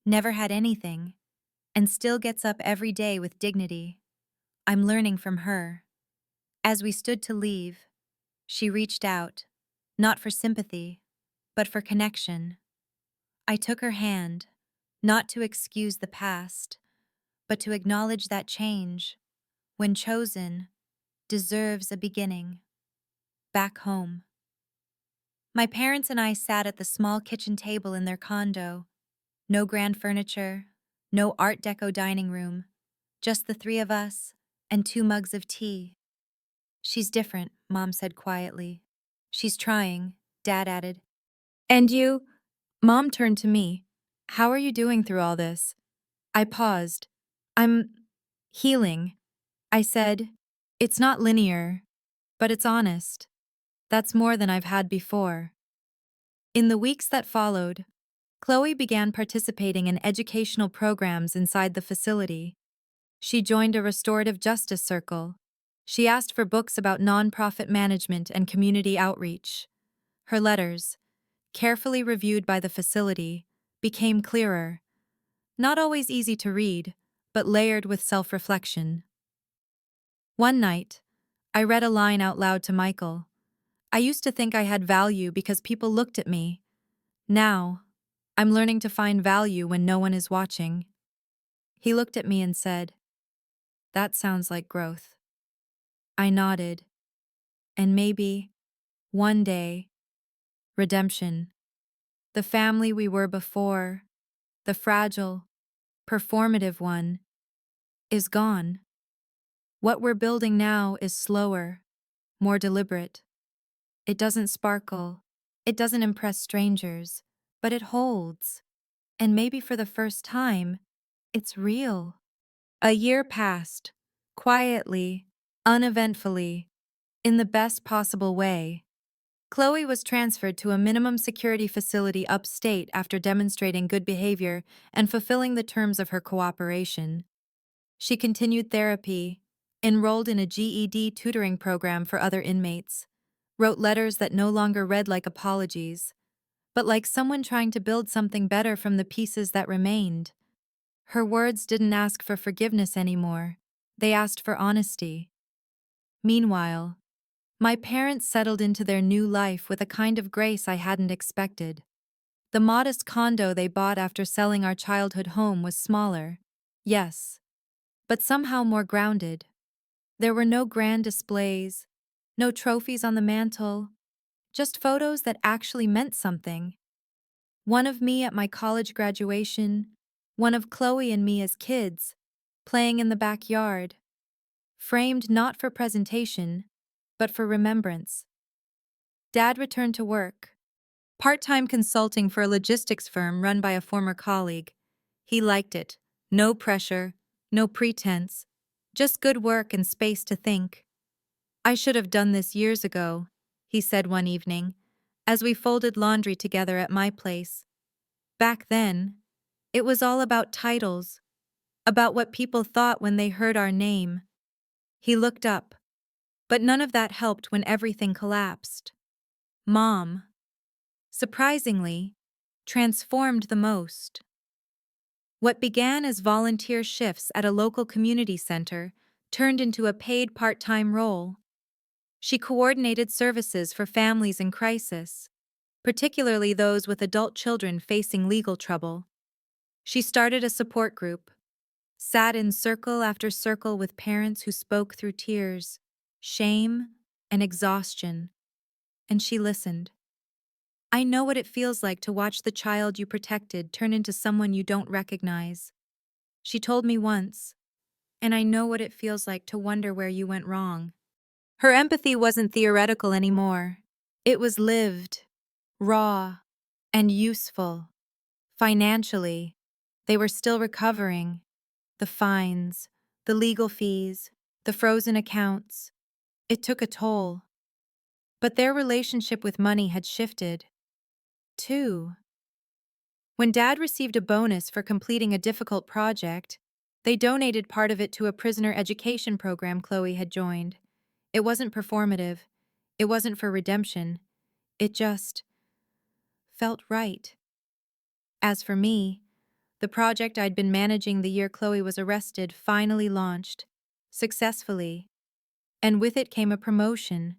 never had anything, and still gets up every day with dignity. I'm learning from her. As we stood to leave, she reached out, not for sympathy, but for connection. I took her hand, not to excuse the past, but to acknowledge that change, when chosen, deserves a beginning. Back home. My parents and I sat at the small kitchen table in their condo. No grand furniture, no Art Deco dining room, just the three of us and 2 mugs of tea. She's different, Mom said quietly. She's trying, Dad added. And you? Mom turned to me. How are you doing through all this? I paused. I'm healing. I said, it's not linear, but it's honest. That's more than I've had before. In the weeks that followed, Chloe began participating in educational programs inside the facility. She joined a restorative justice circle. She asked for books about nonprofit management and community outreach. Her letters, carefully reviewed by the facility, became clearer. Not always easy to read, but layered with self-reflection. One night, I read a line out loud to Michael. I used to think I had value because people looked at me. Now, I'm learning to find value when no one is watching. He looked at me and said, that sounds like growth. I nodded. And maybe, one day, redemption. The family we were before, the fragile, performative one, is gone. What we're building now is slower, more deliberate. It doesn't sparkle, it doesn't impress strangers, but it holds. And maybe for the first time, it's real. A year passed, quietly, uneventfully, in the best possible way. Chloe was transferred to a minimum security facility upstate after demonstrating good behavior and fulfilling the terms of her cooperation. She continued therapy, enrolled in a GED tutoring program for other inmates, wrote letters that no longer read like apologies, but like someone trying to build something better from the pieces that remained. Her words didn't ask for forgiveness anymore. They asked for honesty. Meanwhile, my parents settled into their new life with a kind of grace I hadn't expected. The modest condo they bought after selling our childhood home was smaller, yes, but somehow more grounded. There were no grand displays, no trophies on the mantle, just photos that actually meant something. One of me at my college graduation, one of Chloe and me as kids, playing in the backyard, framed not for presentation, but for remembrance. Dad returned to work, part-time consulting for a logistics firm run by a former colleague. He liked it. No pressure, no pretense, just good work and space to think. I should have done this years ago, he said one evening, as we folded laundry together at my place. Back then, it was all about titles, about what people thought when they heard our name. He looked up, but none of that helped when everything collapsed. Mom, surprisingly, transformed the most. What began as volunteer shifts at a local community center turned into a paid part-time role. She coordinated services for families in crisis, particularly those with adult children facing legal trouble. She started a support group, sat in circle after circle with parents who spoke through tears, shame, and exhaustion, and she listened. I know what it feels like to watch the child you protected turn into someone you don't recognize, she told me once, and I know what it feels like to wonder where you went wrong. Her empathy wasn't theoretical anymore. It was lived, raw, and useful. Financially, they were still recovering. The fines, the legal fees, the frozen accounts. It took a toll. But their relationship with money had shifted, too. When Dad received a bonus for completing a difficult project, they donated part of it to a prisoner education program Chloe had joined. It wasn't performative. It wasn't for redemption. It just felt right. As for me, the project I'd been managing the year Chloe was arrested finally launched, successfully. And with it came a promotion,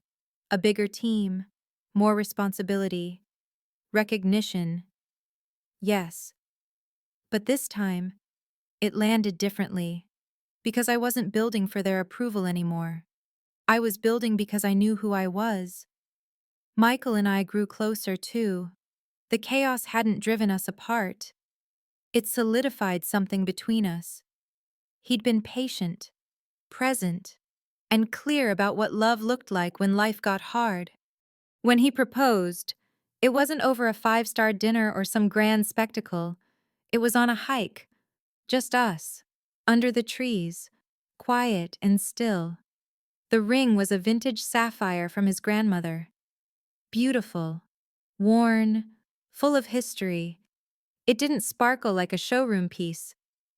a bigger team, more responsibility, recognition. Yes. But this time, it landed differently, because I wasn't building for their approval anymore. I was building because I knew who I was. Michael and I grew closer too. The chaos hadn't driven us apart. It solidified something between us. He'd been patient, present, and clear about what love looked like when life got hard. When he proposed, it wasn't over a five-star dinner or some grand spectacle. It was on a hike, just us, under the trees, quiet and still. The ring was a vintage sapphire from his grandmother. Beautiful, worn, full of history. It didn't sparkle like a showroom piece,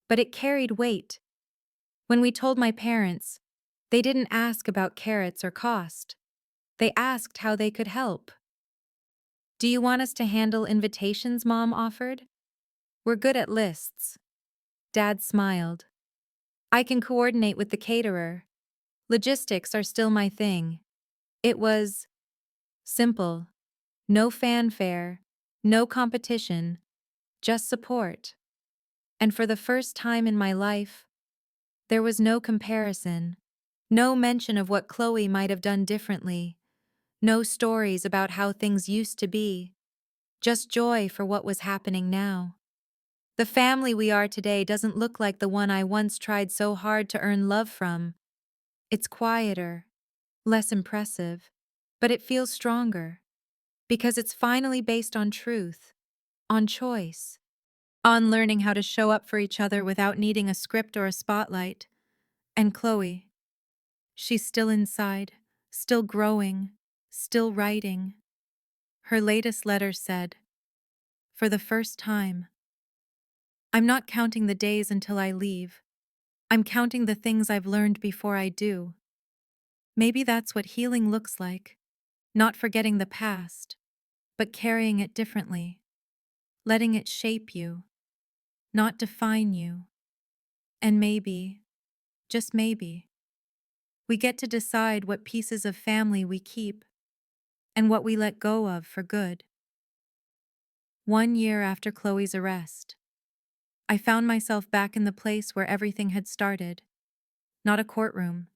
but it carried weight. When we told my parents, they didn't ask about carats or cost. They asked how they could help. Do you want us to handle invitations, Mom offered? We're good at lists. Dad smiled. I can coordinate with the caterer. Logistics are still my thing. It was simple. No fanfare, no competition, just support. And for the first time in my life, there was no comparison. No mention of what Chloe might have done differently. No stories about how things used to be. Just joy for what was happening now. The family we are today doesn't look like the one I once tried so hard to earn love from. It's quieter, less impressive, but it feels stronger. Because it's finally based on truth, on choice, on learning how to show up for each other without needing a script or a spotlight. And Chloe, she's still inside, still growing, still writing. Her latest letter said, "For the first time, I'm not counting the days until I leave. I'm counting the things I've learned before I do." Maybe that's what healing looks like. Not forgetting the past, but carrying it differently. Letting it shape you, not define you. And maybe, just maybe, we get to decide what pieces of family we keep and what we let go of for good. 1 year after Chloe's arrest, I found myself back in the place where everything had started. Not a courtroom,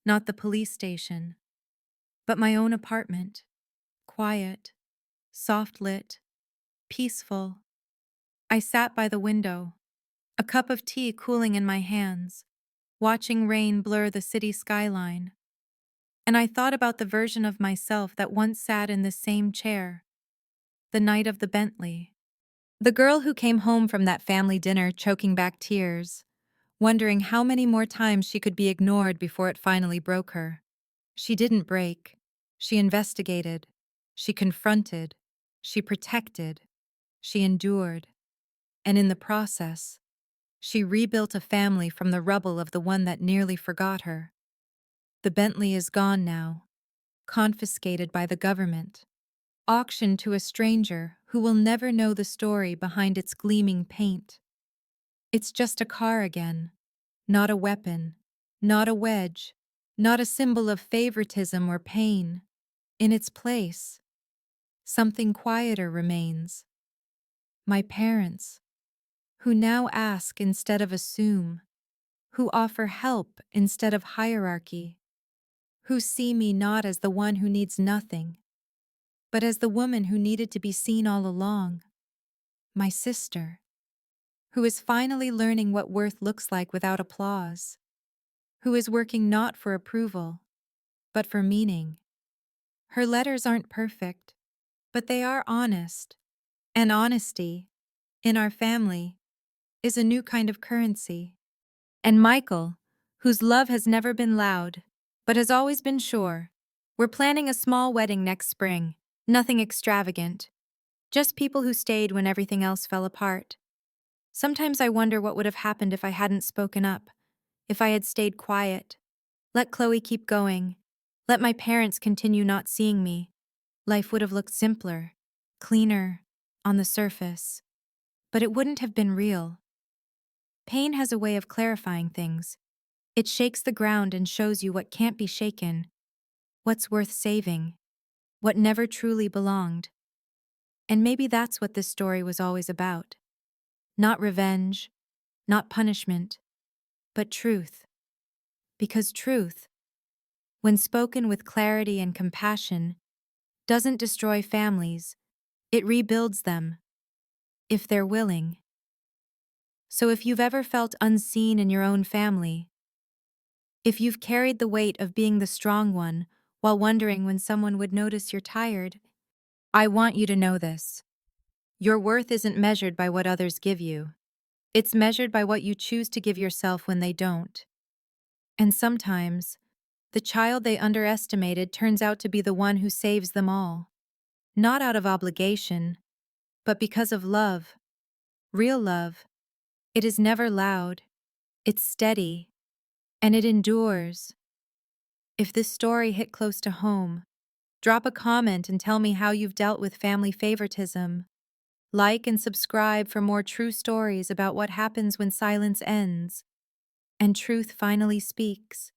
not the police station, but my own apartment. Quiet, soft lit, peaceful. I sat by the window, a cup of tea cooling in my hands, watching rain blur the city skyline. And I thought about the version of myself that once sat in this same chair, the night of the Bentley. The girl who came home from that family dinner choking back tears, wondering how many more times she could be ignored before it finally broke her. She didn't break. She investigated. She confronted. She protected. She endured. And in the process, she rebuilt a family from the rubble of the one that nearly forgot her. The Bentley is gone now, confiscated by the government. auctioned to a stranger who will never know the story behind its gleaming paint. It's just a car again, not a weapon, not a wedge, not a symbol of favoritism or pain. In its place, something quieter remains. My parents, who now ask instead of assume, who offer help instead of hierarchy, who see me not as the one who needs nothing, but as the woman who needed to be seen all along. My sister, who is finally learning what worth looks like without applause, who is working not for approval, but for meaning. Her letters aren't perfect, but they are honest, and honesty, in our family, is a new kind of currency. And Michael, whose love has never been loud, but has always been sure. We're planning a small wedding next spring, nothing extravagant, just people who stayed when everything else fell apart. Sometimes I wonder what would have happened if I hadn't spoken up, if I had stayed quiet. Let Chloe keep going. Let my parents continue not seeing me. Life would have looked simpler, cleaner, on the surface. But it wouldn't have been real. Pain has a way of clarifying things. It shakes the ground and shows you what can't be shaken, what's worth saving, what never truly belonged. And maybe that's what this story was always about. Not revenge, not punishment, but truth. Because truth, when spoken with clarity and compassion, doesn't destroy families, it rebuilds them, if they're willing. So if you've ever felt unseen in your own family, if you've carried the weight of being the strong one while wondering when someone would notice you're tired, I want you to know this. Your worth isn't measured by what others give you. It's measured by what you choose to give yourself when they don't. And sometimes, the child they underestimated turns out to be the one who saves them all. Not out of obligation, but because of love. Real love. It is never loud. It's steady. And it endures. If this story hit close to home, drop a comment and tell me how you've dealt with family favoritism. Like and subscribe for more true stories about what happens when silence ends and truth finally speaks.